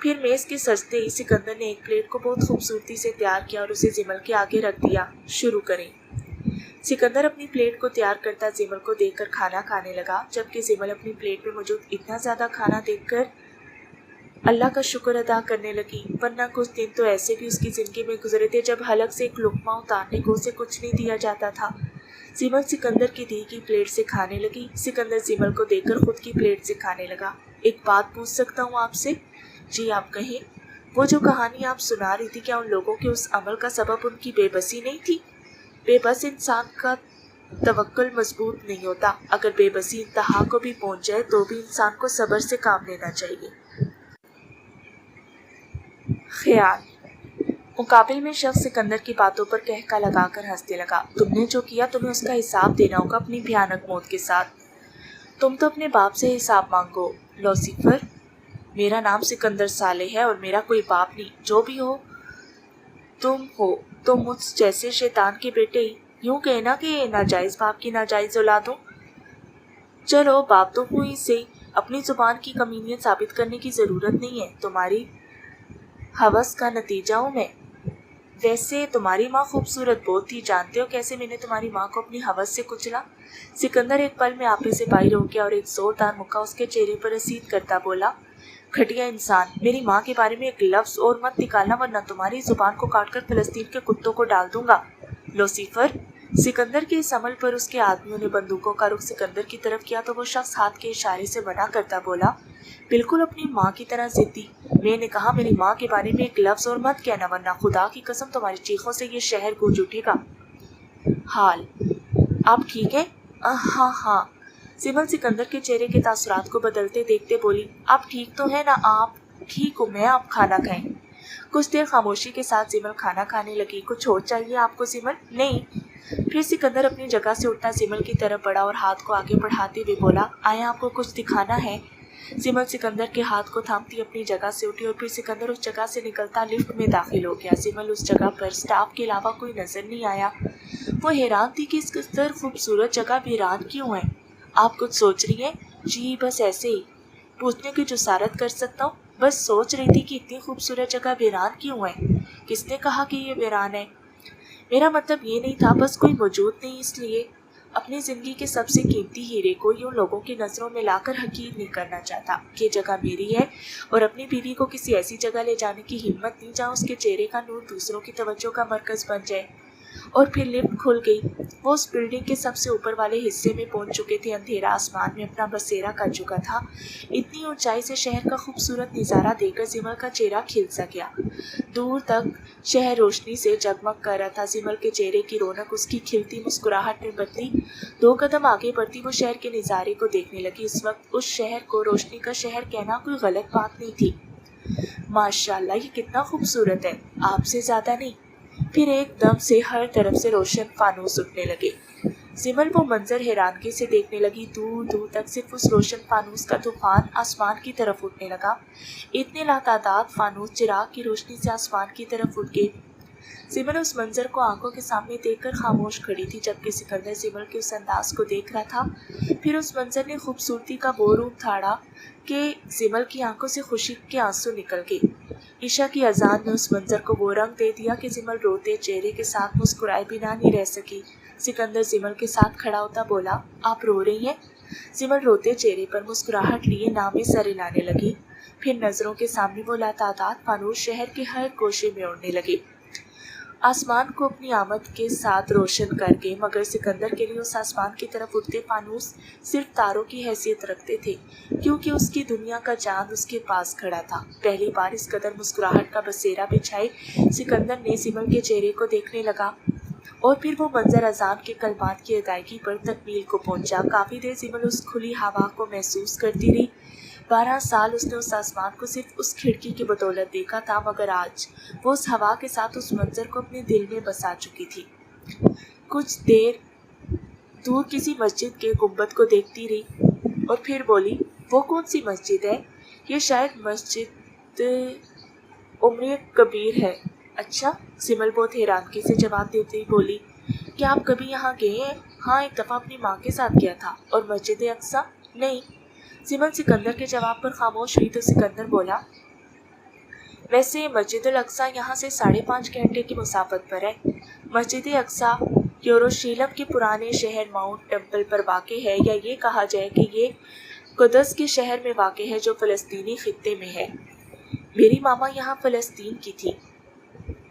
फिर मेज़ के सजते ही सिकंदर ने एक प्लेट को बहुत खूबसूरती से तैयार किया और उसे सिमल के आगे रख दिया। शुरू करें। सिकंदर अपनी प्लेट को तैयार करता सिमल को देखकर खाना खाने लगा, जबकि सिमल अपनी प्लेट में मौजूद इतना ज़्यादा खाना देखकर अल्लाह का शुक्र अदा करने लगी। वरना कुछ दिन तो ऐसे भी उसकी ज़िंदगी में गुजरे थे जब हलक से एक लुक़मा उतारने को उसे कुछ नहीं दिया जाता था। सिमल सिकंदर की दी की प्लेट से खाने लगी। सिकंदर सिमल को देखकर खुद की प्लेट से खाने लगा। एक बात पूछ सकता हूँ आपसे? जी, आप कहें। वो जो कहानी आप सुना रही थी, क्या उन लोगों के उस अमल का सबब उनकी बेबसी नहीं थी? बेबस इंसान का तवक्कुल मजबूत नहीं होता। अगर बेबसी इंतहा को भी पहुंच जाए तो भी इंसान को सब्र से काम लेना चाहिए। ख्याल। मुकाबिल में शख्स सिकंदर की बातों पर कहका लगाकर हंसने लगा। तुमने जो किया तुम्हें उसका हिसाब देना होगा अपनी भयानक मौत के साथ। तुम तो अपने बाप से हिसाब मांगो। लूसीफर, मेरा नाम सिकंदर सालेह है और मेरा कोई बाप नहीं। जो भी हो तुम मुझ जैसे शैतान के बेटे ही। यूं कहना कि नाजायज बाप की नाजायज औलाद हो। चलो, बाप तो हुई से अपनी जुबान की कमीनियत साबित करने की जरूरत नहीं है। तुम्हारी हवस का नतीजा हूँ मैं। वैसे तुम्हारी माँ खूबसूरत बहुत थी। जानते हो कैसे मैंने तुम्हारी माँ को अपनी हवस से कुचला? सिकंदर एक पल में आपे से बाहर हो गया और एक जोरदार मुक्का उसके चेहरे पर रसीद करता बोला, घटिया इंसान, मेरी माँ के बारे में एक लफ्ज और मत निकालना वरना तुम्हारी जुबान को काटकर फिलिस्तीन के कुत्तों को डाल दूंगा। लूसीफर। सिकंदर के इस अमल पर उसके आदमियों ने बंदूकों का रुख सिकंदर की तरफ किया तो वो शख्स हाथ के इशारे से मना करता बोला, बिल्कुल अपनी माँ की तरह जिद्दी। मैंने कहा मेरी माँ के बारे में एक लफ्ज और मत कहना वरना खुदा की कसम तुम्हारी चीखों से ये शहर गूंज उठेगा। हाल, आप ठीक है? हाँ। सिमल सिकंदर के चेहरे के तासुरात को बदलते देखते बोली, आप ठीक तो है ना? आप ठीक हो मैं, आप खाना खाएं। कुछ देर खामोशी के साथ सिमल खाना खाने लगी। कुछ और चाहिए आपको सिमल? नहीं। फिर सिकंदर अपनी जगह से उठता सिमल की तरफ बढ़ा और हाथ को आगे बढ़ाते हुए बोला, आए आपको कुछ दिखाना है। सिमल सिकंदर के हाथ को थामती अपनी जगह से उठी और फिर सिकंदर उस जगह से निकलता लिफ्ट में दाखिल हो गया। सिमल उस जगह पर स्टाफ के अलावा कोई नजर नहीं आया। वो हैरान थी कि इस कदर खूबसूरत जगह वीरान क्यों है। आप कुछ सोच रही हैं? जी बस ऐसे ही। पूछने की जुसारत कर सकता हूँ? बस सोच रही थी कि इतनी खूबसूरत जगह वीरान क्यों है। किसने कहा कि ये वीरान है? मेरा मतलब ये नहीं था, बस कोई मौजूद नहीं इसलिए। अपनी ज़िंदगी के सबसे कीमती हीरे को यूँ लोगों की नज़रों में लाकर हकीर नहीं करना चाहता। ये जगह मेरी है और अपनी बीवी को किसी ऐसी जगह ले जाने की हिम्मत नहीं जहाँ उसके चेहरे का नूर दूसरों की तवज्जो का मरकज़ बन जाए। اور پھر لفٹ کھل گئی۔ وہ اس بلڈنگ کے سب سے اوپر والے حصے میں پہنچ چکے تھے۔ اندھیرا آسمان میں اپنا بسیرا کر چکا تھا۔ اتنی اونچائی سے شہر کا خوبصورت نظارہ دیکھ کر سمر کا چہرہ کھل سا گیا۔ دور تک شہر روشنی سے جگمگ کر رہا تھا۔ سمر کے چہرے کی رونق اس کی کھلتی مسکراہٹ میں بدلی۔ 2 قدم آگے بڑھتی وہ شہر کے نظارے کو دیکھنے لگی۔ اس وقت اس شہر کو روشنی کا شہر کہنا کوئی غلط بات نہیں تھی۔ ماشاءاللہ، یہ کتنا خوبصورت ہے، آپ سے زیادہ نہیں۔ پھر ایک دم سے ہر طرف سے روشن فانوس اٹھنے لگے۔ سمر وہ منظر حیرانگی سے دیکھنے لگی۔ دور دور تک صرف اس روشن فانوس کا طوفان آسمان کی طرف اٹھنے لگا۔ اتنے لاتعداد فانوس چراغ کی روشنی سے آسمان کی طرف اٹھ گئے۔ سمر اس منظر کو آنکھوں کے سامنے دیکھ کر خاموش کھڑی تھی، جبکہ سکندر سمر کے اس انداز کو دیکھ رہا تھا۔ پھر اس منظر نے خوبصورتی کا وہ روپ دھارا کہ سمر کی آنکھوں سے خوشی کے آنسو نکل گئے۔ عشاء کی اذان نے اس منظر کو وہ رنگ دے دیا کہ سمر روتے چہرے کے ساتھ مسکرائے بنا نہیں رہ سکی۔ سکندر سمر کے ساتھ کھڑا ہوتا بولا، آپ رو رہی ہیں؟ سمر روتے چہرے پر مسکراہٹ لیے نامی سر ہلانے لگی۔ پھر نظروں کے سامنے وہ لاتعداد فانوس شہر کے ہر گوشے میں اڑنے لگے، آسمان کو اپنی آمد کے ساتھ روشن کر کے۔ مگر سکندر کے لیے اس آسمان کی طرف اٹھتے فانوس صرف تاروں کی حیثیت رکھتے تھے، کیونکہ اس کی دنیا کا چاند اس کے پاس کھڑا تھا۔ پہلی بار اس قدر مسکراہٹ کا بسیرا بچھائے سکندر نے سمر کے چہرے کو دیکھنے لگا، اور پھر وہ منظر اذان کے کلمات کی ادائیگی پر تکمیل کو پہنچا۔ کافی دیر سمر اس کھلی ہوا کو محسوس کرتی رہی۔ 12 سال اس نے اس آسمان کو صرف اس کھڑکی کی بدولت دیکھا تھا، مگر آج وہ اس ہوا کے ساتھ اس منظر کو اپنے دل میں بسا چکی تھی۔ کچھ دیر دور کسی مسجد کے گنبد کو دیکھتی رہی اور پھر بولی، وہ کون سی مسجد ہے؟ یہ شاید مسجد عمر کبیر ہے۔ اچھا، سمر بہت حیرانگی سے جواب دیتے ہی بولی، کیا آپ کبھی یہاں گئے ہیں؟ ہاں، ایک دفعہ اپنی ماں کے ساتھ گیا تھا۔ اور مسجد اقصیٰ؟ نہیں۔ سمر سکندر کے جواب پر خاموش ہوئی تو سکندر بولا، ویسے مسجد الاقصیٰ یہاں سے 5.5 گھنٹے کی مسافت پر ہے۔ مسجد اقصیٰ یروشلم کے پرانے شہر ماؤنٹ ٹیمپل پر واقع ہے، یا یہ کہا جائے کہ یہ قدس کے شہر میں واقع ہے جو فلسطینی خطے میں ہے۔ میری ماما یہاں فلسطین کی تھی۔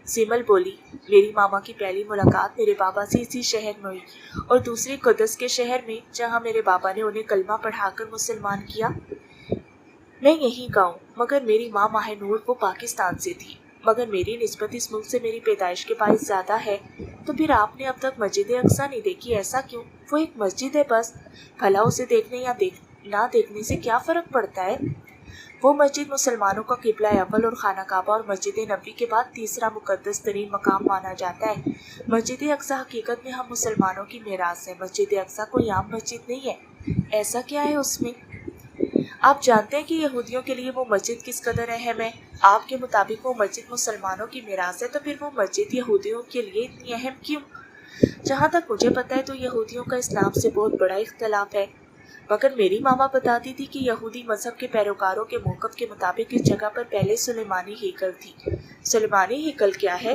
سمر بولی، میری ماما کی پہلی ملاقات میرے بابا سے اسی شہر میں ہوئی، اور دوسری قدس کے شہر میں، جہاں میرے بابا نے انہیں کلمہ پڑھا کر مسلمان کیا۔ میں یہیں کا ہوں، مگر میری ماں ماہ نور وہ پاکستان سے تھی، مگر میری نسبت اس ملک سے میری پیدائش کے باعث زیادہ ہے۔ تو پھر آپ نے اب تک مسجد اقصیٰ نہیں دیکھی، ایسا کیوں؟ وہ ایک مسجد ہے بس، بھلا اسے دیکھنے یا نہ دیکھنے سے کیا فرق پڑتا ہے؟ وہ مسجد مسلمانوں کا قبلہ اول اور خانہ کعبہ اور مسجد نبوی کے بعد تیسرا مقدس ترین مقام مانا جاتا ہے۔ مسجد اقصیٰ حقیقت میں ہم مسلمانوں کی میراث ہے۔ مسجد اقصیٰ کوئی عام مسجد نہیں ہے۔ ایسا کیا ہے اس میں؟ آپ جانتے ہیں کہ یہودیوں کے لیے وہ مسجد کس قدر اہم ہے؟ آپ کے مطابق وہ مسجد مسلمانوں کی میراث ہے، تو پھر وہ مسجد یہودیوں کے لیے اتنی اہم کیوں؟ جہاں تک مجھے پتہ ہے تو یہودیوں کا اسلام سے بہت بڑا اختلاف ہے، مگر میری ماما بتاتی تھی کہ یہودی مذہب کے پیروکاروں کے موقف کے مطابق اس جگہ پر پہلے سلیمانی ہیکل تھی۔ سلیمانی ہیکل کیا ہے؟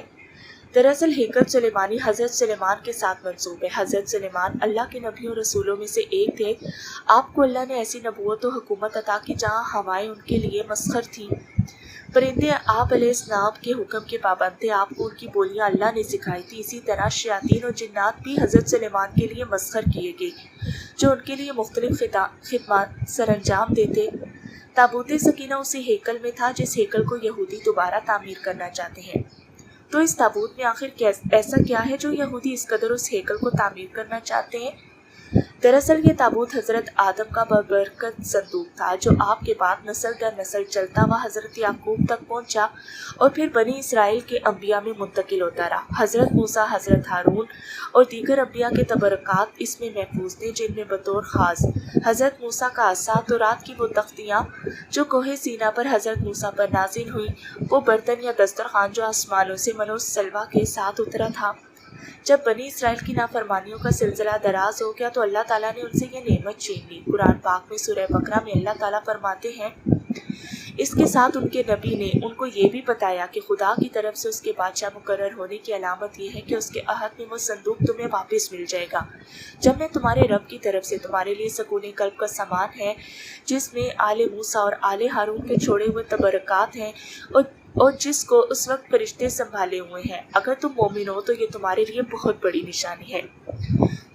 دراصل ہیکل سلیمانی حضرت سلیمان کے ساتھ منسوب ہے۔ حضرت سلیمان اللہ کے نبیوں رسولوں میں سے ایک تھے۔ آپ کو اللہ نے ایسی نبوت و حکومت عطا کی جہاں ہوائیں ان کے لیے مسخر تھیں، پرندے آپ علیہ السلام کے حکم کے پابند تھے، آپ کو ان کی بولیاں اللہ نے سکھائی تھی۔ اسی طرح شیاطین اور جنات بھی حضرت سلیمان کے لیے مسخر کیے گئے، جو ان کے لیے مختلف خدمات سر انجام دیتے۔ تابوت سکینہ اسی ہیکل میں تھا جس ہیکل کو یہودی دوبارہ تعمیر کرنا چاہتے ہیں۔ تو اس تابوت میں آخر ایسا کیا ہے جو یہودی اس قدر اس ہیکل کو تعمیر کرنا چاہتے ہیں؟ دراصل یہ تابوت حضرت آدم کا بابرکت صندوق تھا، جو آپ کے بعد نسل در نسل چلتا ہوا حضرت یعقوب تک پہنچا اور پھر بنی اسرائیل کے انبیاء میں منتقل ہوتا رہا۔ حضرت موسیٰ، حضرت ہارون اور دیگر انبیاء کے تبرکات اس میں محفوظ تھے، جن میں بطور خاص حضرت موسیٰ کا عصا، تورات کی وہ تختیاں جو کوہ سینا پر حضرت موسیٰ پر نازل ہوئیں، وہ برتن یا دسترخوان جو آسمانوں سے من و سلوہ کے ساتھ اترا تھا۔ جب بنی اسرائیل کی نافرمانیوں کا سلسلہ دراز ہو گیا تو اللہ تعالیٰ نے ان سے یہ نعمت چھین لی۔ قرآن پاک میں سورہ بقرہ میں اللہ تعالیٰ فرماتے ہیں، اس کے ساتھ ان کے نبی نے ان کو یہ بھی بتایا کہ خدا کی طرف سے اس کے بادشاہ مقرر ہونے کی علامت یہ ہے کہ اس کے عہد میں وہ صندوق تمہیں واپس مل جائے گا، جب میں تمہارے رب کی طرف سے تمہارے لیے سکون قلب کا سامان ہے، جس میں آل موسیٰ اور آل ہارون کے چھوڑے ہوئے تبرکات ہیں، اور اور جس کو اس وقت فرشتے سنبھالے ہوئے ہیں۔ اگر تم مومن ہو تو یہ تمہارے لیے بہت بڑی نشانی ہے۔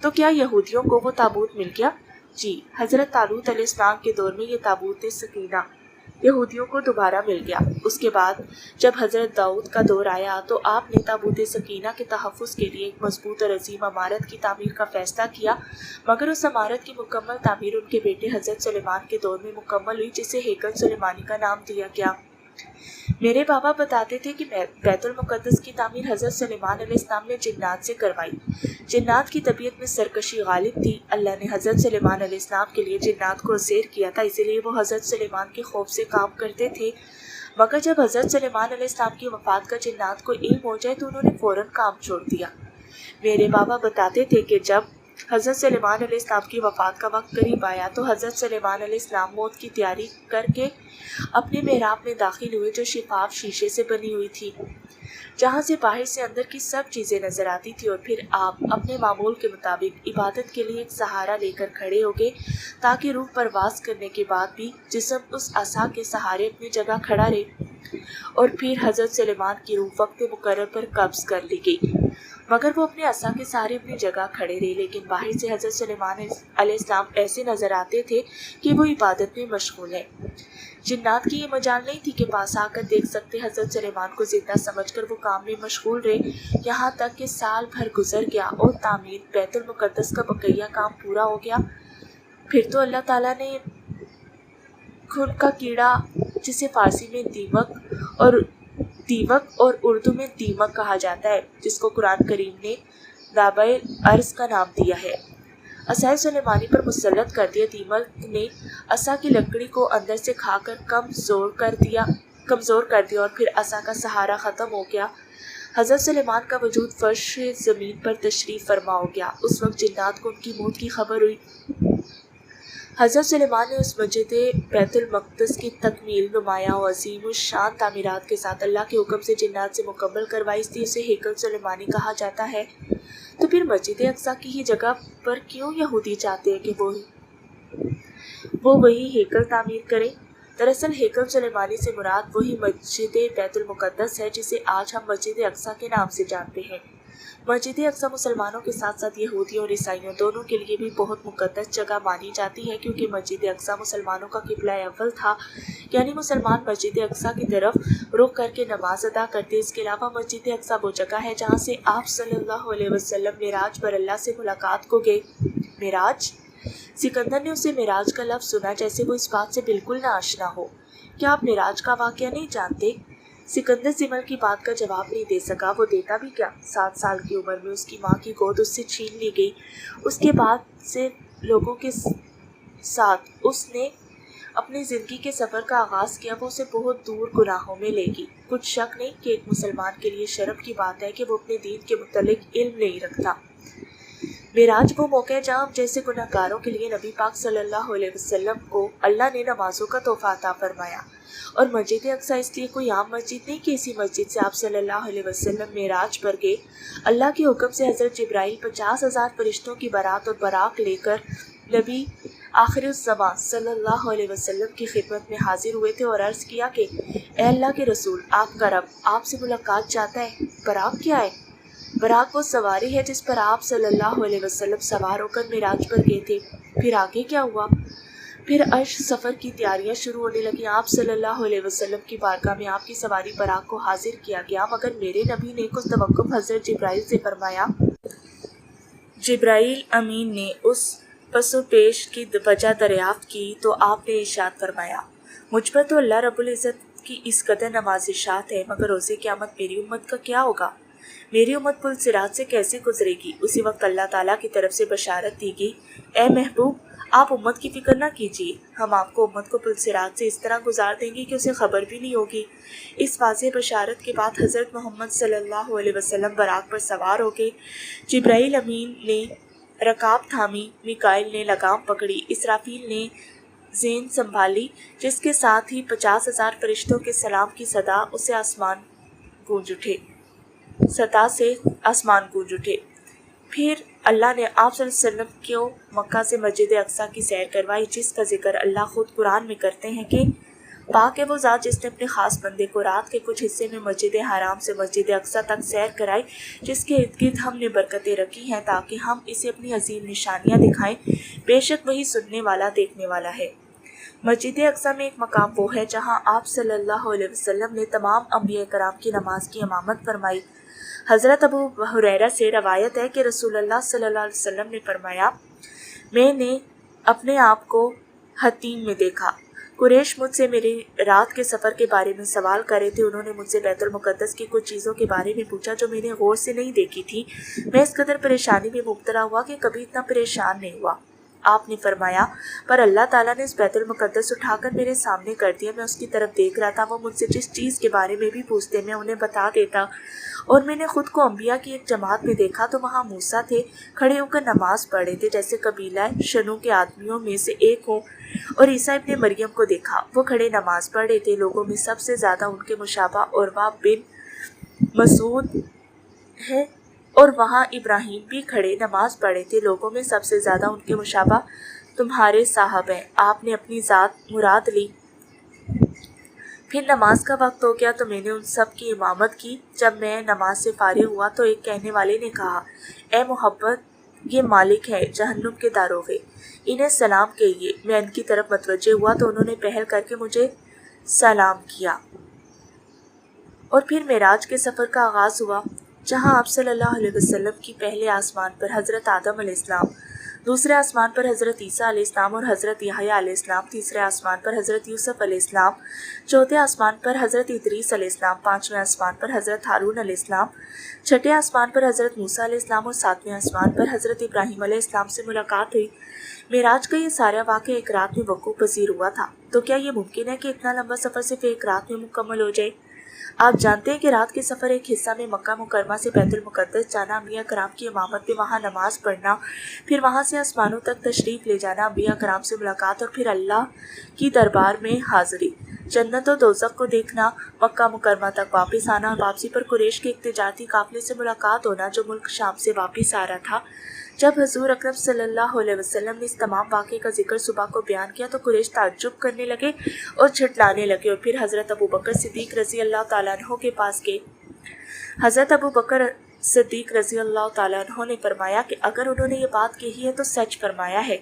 تو کیا یہودیوں کو وہ تابوت مل گیا؟ جی، حضرت طالوت علیہ السلام کے دور میں یہ تابوت سکینہ یہودیوں کو دوبارہ مل گیا۔ اس کے بعد جب حضرت داؤد کا دور آیا تو آپ نے تابوت سکینہ کے تحفظ کے لیے ایک مضبوط اور عظیم عمارت کی تعمیر کا فیصلہ کیا، مگر اس عمارت کی مکمل تعمیر ان کے بیٹے حضرت سلیمان کے دور میں مکمل ہوئی، جسے ہیکل سلیمانی کا نام دیا گیا۔ میرے بابا بتاتے تھے کہ بیت المقدس کی تعمیر حضرت سلیمان علیہ السلام نے جنات سے کروائی۔ جنات کی طبیعت میں سرکشی غالب تھی۔ اللہ نے حضرت سلیمان علیہ السلام کے لیے جنات کو اسیر کیا تھا، اسی لیے وہ حضرت سلیمان کے خوف سے کام کرتے تھے، مگر جب حضرت سلیمان علیہ السلام کی وفات کا جنات کو علم ہو جائے تو انہوں نے فوراً کام چھوڑ دیا۔ میرے بابا بتاتے تھے کہ جب حضرت سلیمان علیہ السلام کی وفات کا وقت قریب آیا تو حضرت سلیمان علیہ السلام موت کی تیاری کر کے اپنے محراب میں داخل ہوئے، جو شفاف شیشے سے بنی ہوئی تھی، جہاں سے باہر سے اندر کی سب چیزیں نظر آتی تھی، اور پھر آپ اپنے معمول کے مطابق عبادت کے لیے ایک سہارا لے کر کھڑے ہو گئے تاکہ روح پرواز کرنے کے بعد بھی جسم اس عصا کے سہارے اپنی جگہ کھڑا رہے، اور پھر حضرت سلیمان کی روح وقت مقرر پر قبض کر لی گئی، مگر وہ اپنے عصا کے سہارے اپنی جگہ کھڑے رہے، لیکن باہر سے حضرت سلیمان علیہ السلام ایسے نظر آتے تھے کہ وہ عبادت میں مشغول ہیں۔ جنات کی یہ مجال نہیں تھی کہ پاس آ کر دیکھ سکتے۔ حضرت سلیمان کو زندہ سمجھ کر وہ کام میں مشغول رہے، یہاں تک کہ سال بھر گزر گیا اور تعمیر بیت المقدس کا بقیہ کام پورا ہو گیا۔ پھر تو اللہ تعالیٰ نے خون کا کیڑا، جسے فارسی میں دیوک اور اردو میں دیمک کہا جاتا ہے، جس کو قرآن کریم نے دابۂ ارض کا نام دیا ہے، عصائے سلیمانی پر مسلط کر دیا۔ دیمک نے عصا کی لکڑی کو اندر سے کھا کر کمزور کر دیا اور پھر عصا کا سہارا ختم ہو گیا۔ حضرت سلیمان کا وجود فرش زمین پر تشریف فرما ہو گیا۔ اس وقت جنات کو ان کی موت کی خبر ہوئی۔ حضرت سلیمان نے اس مسجد بیت المقدس کی تکمیل نمایاں و عظیم الشان تعمیرات کے ساتھ اللہ کے حکم سے جنات سے مکمل کروائی، اس لیے اسے ہیکل سلیمانی کہا جاتا ہے۔ تو پھر مسجد اقصیٰ کی ہی جگہ پر کیوں یہودی چاہتے ہیں کہ وہ وہی ہیکل تعمیر کریں؟ دراصل ہیکل سلیمانی سے مراد وہی مسجد بیت المقدس ہے جسے آج ہم مسجد اقصیٰ کے نام سے جانتے ہیں۔ مسجد اقصیٰ مسلمانوں کے ساتھ ساتھ یہودیوں اور عیسائیوں دونوں کے لیے بھی بہت مقدس جگہ مانی جاتی ہے، کیونکہ مسجد اقصیٰ مسلمانوں کا قبلہ اول تھا، یعنی مسلمان مسجد اقصیٰ کی طرف رخ کر کے نماز ادا کرتے۔ اس کے علاوہ مسجد اقصیٰ وہ جگہ ہے جہاں سے آپ صلی اللہ علیہ وسلم معراج پر اللہ سے ملاقات کو گئے۔ معراج؟ سکندر نے اسے معراج کا لفظ سنا جیسے وہ اس بات سے بالکل نہ آشنا ہو۔ کیا آپ معراج کا واقعہ نہیں جانتے؟ سکندر زمل کی بات کا جواب نہیں دے سکا۔ وہ دیتا بھی کیا؟ 7 سال کی عمر میں اس کی ماں کی گود اس سے چھین لی گئی۔ اس کے بعد سے لوگوں کے ساتھ اس نے اپنی زندگی کے سفر کا آغاز کیا۔ وہ اسے بہت دور گناہوں میں لے گی۔ کچھ شک نہیں کہ ایک مسلمان کے لیے شرف کی بات ہے کہ وہ اپنے دین کے متعلق علم نہیں رکھتا۔ معراج وہ موقع ہے جہاں جیسے گناہ گاروں کے لیے نبی پاک صلی اللہ علیہ وسلم کو اللہ نے نمازوں کا تحفہ عطا فرمایا، اور مسجد اقصیٰ اس لیے کوئی عام مسجد نہیں کہ اسی مسجد سے آپ صلی اللہ علیہ وسلم معراج پر گئے۔ اللہ کے حکم سے حضرت جبرائیل 50,000 فرشتوں کی بارات اور براق لے کر نبی آخر الزماں صلی اللہ علیہ وسلم کی خدمت میں حاضر ہوئے تھے اور عرض کیا کہ اے اللہ کے رسول، آپ کا رب آپ سے ملاقات چاہتا ہے۔ براق کیا ہے؟ براق وہ سواری ہے جس پر آپ صلی اللہ علیہ وسلم سوار ہو کر معراج پر گئے تھے۔ پھر آگے کیا ہوا؟ پھر عرش سفر کی تیاریاں شروع ہونے لگیں۔ آپ صلی اللہ علیہ وسلم کی بارگاہ میں آپ کی سواری براق کو حاضر کیا گیا، مگر میرے نبی نے کچھ توقف حضرت جبرائیل سے فرمایا۔ جبرائیل امین نے اس پس و پیش کی وجہ دریافت کی تو آپ نے ارشاد فرمایا، مجھ پر تو اللہ رب العزت کی اس قدر نوازشات ہے، مگر روز قیامت میری امت کا کیا ہوگا؟ میری امت پل صراط سے کیسے گزرے گی؟ اسی وقت اللہ تعالیٰ کی طرف سے بشارت دی گئی، اے محبوب، آپ امت کی فکر نہ کیجیے، ہم آپ کو امت کو پل صراط سے اس طرح گزار دیں گے کہ اسے خبر بھی نہیں ہوگی۔ اس واضح بشارت کے بعد حضرت محمد صلی اللہ علیہ وسلم براق پر سوار ہو گئے۔ جبرائیل امین نے رکاب تھامی، میکائیل نے لگام پکڑی، اسرافیل نے زین سنبھالی، جس کے ساتھ ہی 50,000 فرشتوں کے سلام کی صدا سے آسمان گونج اٹھے۔ پھر اللہ نے آپ صلی اللہ علیہ وسلم کو مکہ سے مسجد اقصیٰ کی سیر کروائی، جس کا ذکر اللہ خود قرآن میں کرتے ہیں کہ पाक है वो ज़ात जिसने अपने ख़ास बंदे को रात के कुछ हिस्से में मस्जिद हराम से मस्जिद अक्सा तक सैर कराई, जिसके इर्द गिर्द हमने बरकतें रखी हैं ताकि हम इसे अपनी अजीम निशानियाँ दिखाएं। बेशक वही सुनने वाला देखने वाला है। मस्जिद अक्सा में एक मकाम वो है जहाँ आप सल्लल्लाहु अलैहि वसल्लम ने तमाम अंबिया कराम की नमाज की इमामत फरमाई। हज़रत अबू हुरैरा से रवायत है कि रसूलुल्लाह सल्लल्लाहु अलैहि वसल्लम ने फरमाया, मैंने अपने आप को हतीम में देखा। कुरैश मुझसे मेरे रात के सफ़र के बारे में सवाल कर रहे थे। उन्होंने मुझसे बैतुल मुक़द्दस की कुछ चीज़ों के बारे में पूछा जो मैंने गौर से नहीं देखी थी। मैं इस कदर परेशानी में मुब्तला हुआ कि कभी इतना परेशान नहीं हुआ। आपने फरमाया, पर अल्लाह ताला ने इस बैतुल मुक़द्दस उठाकर मेरे सामने कर दिया। मैं उसकी तरफ देख रहा था। वो मुझसे जिस चीज़ के बारे में भी पूछते मैं उन्हें बता देता। और मैंने खुद को अंबिया की एक जमात में देखा तो वहाँ मूसा थे, खड़े होकर नमाज पढ़ रहे थे जैसे कबीला शनु के आदमियों में से एक हो। और ईसा इब्ने मरियम को देखा, वो खड़े नमाज पढ़ रहे थे। लोगों में सबसे ज़्यादा उनके मुशाबा उर्वा बिन मसूद है। और वहाँ इब्राहिम भी खड़े नमाज पढ़े थे। लोगों में सबसे ज़्यादा उनके मुशाबा तुम्हारे साहब हैं। आपने अपनी ज़ात मुराद ली। फिर नमाज का वक्त हो गया तो मैंने उन सब की इमामत की। जब मैं नमाज से फारिग हुआ तो एक कहने वाले ने कहा, ए मोहब्बत, ये मालिक है जहन्नुम के दारोगे, इन्हें सलाम कहिए। मैं इनकी तरफ मतवज्जे हुआ तो उन्होंने पहल करके मुझे सलाम किया। और फिर मेराज के सफ़र का आगाज़ हुआ जहाँ आप सल्लल्लाहु अलैहि वसल्लम की पहले आसमान पर हज़रत आदम अलैहिस्सलाम, दूसरे आसमान पर हज़रत ईसा अलैहिस्सलाम और हज़रत यहया अलैहिस्सलाम, तीसरे आसमान पर हज़रत यूसुफ अलैहिस्सलाम, चौथे आसमान पर हज़रत इदरीस अलैहिस्सलाम, पाँचवें आसमान पर हज़रत हारून अलैहिस्सलाम, छठे आसमान पर हज़रत मूसा अलैहिस्सलाम और सातवें आसमान पर हज़रत इब्राहीम अलैहिस्सलाम से मुलाकात हुई। मेराज का ये सारा वाक़या एक रात में वक़ूफ़ पज़ीर हुआ था। तो क्या ये मुमकिन है कि इतना लंबा सफ़र सिर्फ एक रात में मुकम्मल हो जाए? आप जानते हैं कि रात के सफ़र एक हिस्सा में मक्का मुकरमा से बैतुल मुक़द्दस जाना, अंबिया कराम की इमामत में वहाँ नमाज पढ़ना, फिर वहाँ से आसमानों तक तशरीफ़ ले जाना, अंबिया कराम से मुलाकात और फिर अल्लाह की दरबार में हाज़िरी, जन्नत और दोज़ख को देखना, मक्का मुकरमा तक वापस आना और वापसी पर कुरैश के एक तिजारती काफ़िले से मुलाकात होना जो मुल्क शाम से वापस आ रहा था। जब हज़ूर अकरम सल्लल्लाहु अलैहि वसल्लम ने इस तमाम वाक़े का जिक्र सुबह को बयान किया तो कुरैश ताज्जुब करने लगे और झुठलाने लगे। और फिर हज़रत अबू बकर सिद्दीक़ रज़ी अल्लाह ताला अन्हु के पास गए। हज़रत अबू बकर सिद्दीक़ रज़ी अल्लाह ताला अन्हु ने फरमाया कि अगर उन्होंने ये बात कही है तो सच फरमाया है।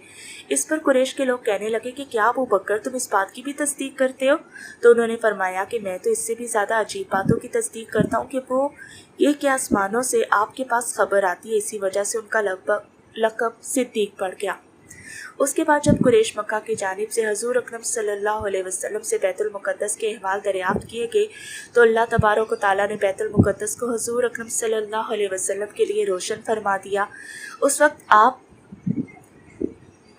इस पर कुरैश के लोग कहने लगे कि क्या अबू बकर तुम इस बात की भी तस्दीक करते हो? तो उन्होंने फरमाया कि मैं तो इससे भी ज़्यादा अजीब बातों की तस्दीक करता हूँ कि वो ये कि आसमानों से आपके पास खबर आती है। इसी वजह से उनका लक़ब सिद्दीक पड़ गया। उसके बाद जब कुरैश मक्का की जानिब से हज़ूर अकरम सल्लल्लाहु अलैहि वसल्लम से बैतुल मुक़द्दस के अहवाल दरियाफ्त किए गए तो अल्लाह तबारक व तआला ने बैतुल मुक़द्दस को हज़ूर अकरम सल्लल्लाहु अलैहि वसल्लम के लिए रोशन फरमा दिया। उस वक्त आप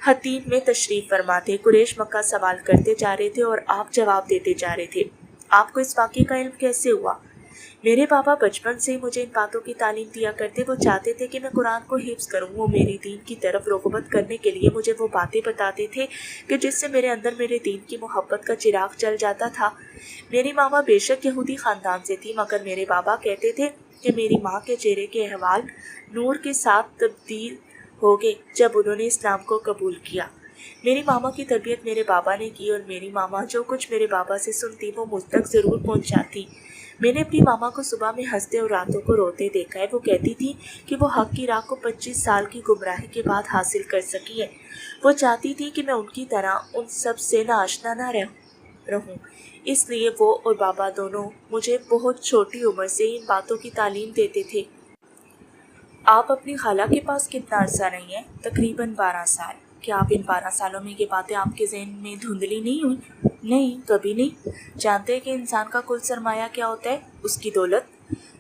हतीम में तशरीफ़ फरमा थे। कुरैश मक्का सवाल करते जा रहे थे और आप जवाब देते जा रहे थे। आपको इस वाक़े का इल्म कैसे हुआ? मेरे पापा बचपन से ही मुझे इन बातों की तालीम दिया करते। वो चाहते थे कि मैं कुरान को हिफ्ज़ करूं। वो मेरी दीन की तरफ रग़बत करने के लिए मुझे वो बातें बताते थे कि जिससे मेरे अंदर मेरे दीन की मोहब्बत का चिराग जल जाता था। मेरी मामा बेशक यहूदी ख़ानदान से थी, मगर मेरे बाबा कहते थे कि मेरी माँ के चेहरे के अहवाल नूर के साथ तब्दील हो गए जब उन्होंने इस्लाम को कबूल किया। मेरी मामा की तरबियत मेरे बाबा ने की और मेरी मामा जो कुछ मेरे बाबा से सुनती वो मुझ तक ज़रूर पहुँचाती। मैंने अपनी मामा को सुबह में हंसते और रातों को रोते देखा है। वो कहती थी कि वो हक़ की राह को 25 साल की गुमराही के बाद हासिल कर सकी है। वो चाहती थी कि मैं उनकी तरह उन सब से नाआशना ना रहूं। इसलिए वो और बाबा दोनों मुझे बहुत छोटी उम्र से इन बातों की तालीम देते थे। आप अपनी खाला के पास कितना अर्सा रही हैं? तकरीबन 12 साल। क्या आप इन 12 सालों में ये बातें आपके ज़हन में धुंधली नहीं हुई? नहीं, कभी नहीं। जानते हैं कि इंसान का कुल सरमाया क्या होता है? उसकी दौलत।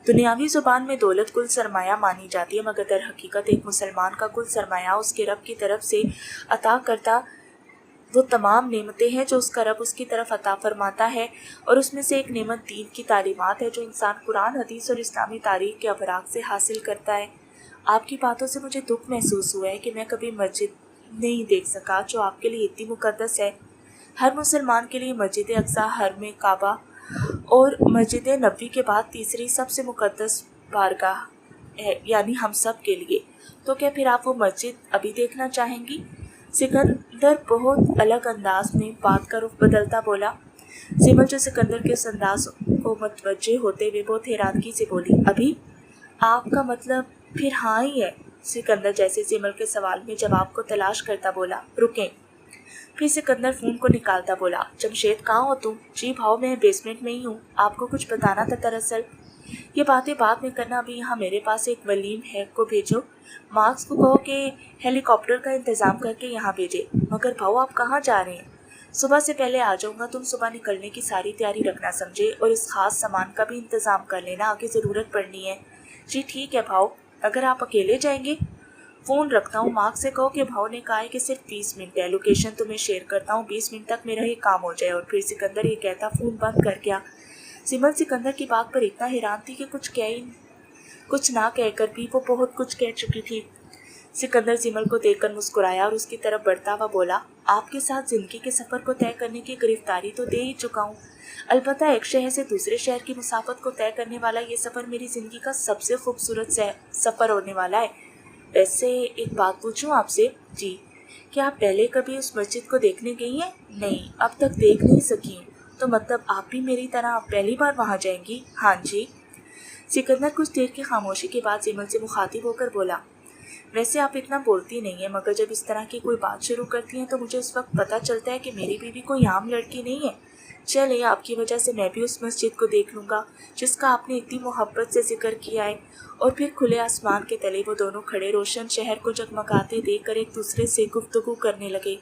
दुनियावी ज़ुबान में दौलत कुल सरमाया मानी जाती है, मगर दर हकीकत एक मुसलमान का कुल सरमाया उसके रब की तरफ से अता करता वो तमाम नेमतें हैं जो उसका रब उसकी तरफ अता फरमाता है। और उसमें से एक नेमत दीन की तालीमात है जो इंसान कुरान, हदीस और इस्लामी तारीख़ के अवराक से हासिल करता है। आपकी बातों से मुझे दुख महसूस हुआ है कि मैं कभी मस्जिद नहीं देख सका जो आपके लिए इतनी मुकद्दस है। हर मुसलमान के लिए मस्जिद अक्सा, हरम काबा और मस्जिद नबवी के बाद तीसरी सबसे मुकद्दस बारगाह है, यानी हम सब के लिए। तो क्या फिर आप वो मस्जिद अभी देखना चाहेंगी? सिकंदर बहुत अलग अंदाज में बात का रुख बदलता बोला, सिमल जो सिकंदर के उस अंदाज को मतवज्जे होते हुए बहुत हैरानगी से बोली, अभी? आपका मतलब फिर हाँ ही है? सिकंदर जैसे सिमल के सवाल में जवाब को तलाश करता बोला। रुकें। फिर सिकंदर फोन को निकालता बोला, जमशेद कहाँ हो तुम? जी भाव, मैं बेसमेंट में ही हूँ, आपको कुछ बताना था दरअसल। ये बातें बाद में करना, अभी यहाँ मेरे पास एक वलीम है को भेजो। मार्क्स को कहो कि हेलीकॉप्टर का इंतजाम करके यहाँ भेजे। मगर भाऊ आप कहाँ जा रहे हैं? सुबह से पहले आ जाऊंगा, तुम सुबह निकलने की सारी तैयारी रखना समझे, और इस खास सामान का भी इंतजाम कर लेना, आगे ज़रूरत पड़नी है। जी ठीक है भाऊ। अगर आप अकेले जाएंगे? फ़ोन रखता हूँ, मार्क्स से कहो कि भाऊ ने कहा है कि सिर्फ 20 मिनट है, लोकेशन तुम्हें शेयर करता हूँ, 20 मिनट तक मेरा ये काम हो जाए। और फिर सिकंदर ये कहता फ़ोन बंद कर गया। सिमल सिकंदर की बात पर इतना हैरान थी कि कुछ ना कहकर भी वो बहुत कुछ कह चुकी थी। सिकंदर सिमल को देखकर मुस्कुराया और उसकी तरफ बढ़ता हुआ बोला, आपके साथ जिंदगी के सफ़र को तय करने की गिरफ्तारी तो दे ही चुका हूँ। अलबत्ता एक शहर से दूसरे शहर की मुसाफत को तय करने वाला ये सफ़र मेरी ज़िंदगी का सबसे खूबसूरत सफ़र होने वाला है। वैसे एक बात पूछूं आपसे? जी। क्या आप पहले कभी उस मस्जिद को देखने गई हैं? नहीं, अब तक देख नहीं सकी हूँ। तो मतलब आप भी मेरी तरह पहली बार वहाँ जाएंगी? हाँ जी। सिकंदर कुछ देर की खामोशी के बाद सिमल से मुखातिब होकर बोला, वैसे आप इतना बोलती नहीं है, मगर जब इस तरह की कोई बात शुरू करती हैं तो मुझे उस वक्त पता चलता है कि मेरी बीवी कोई आम लड़की नहीं है। चलिए, आपकी वजह से मैं भी उस मस्जिद को देख लूँगा जिसका आपने इतनी मोहब्बत से जिक्र किया है। और फिर खुले आसमान के तले वो दोनों खड़े रोशन शहर को जगमगाते देखकर एक दूसरे से गुफ्तगू करने लगे।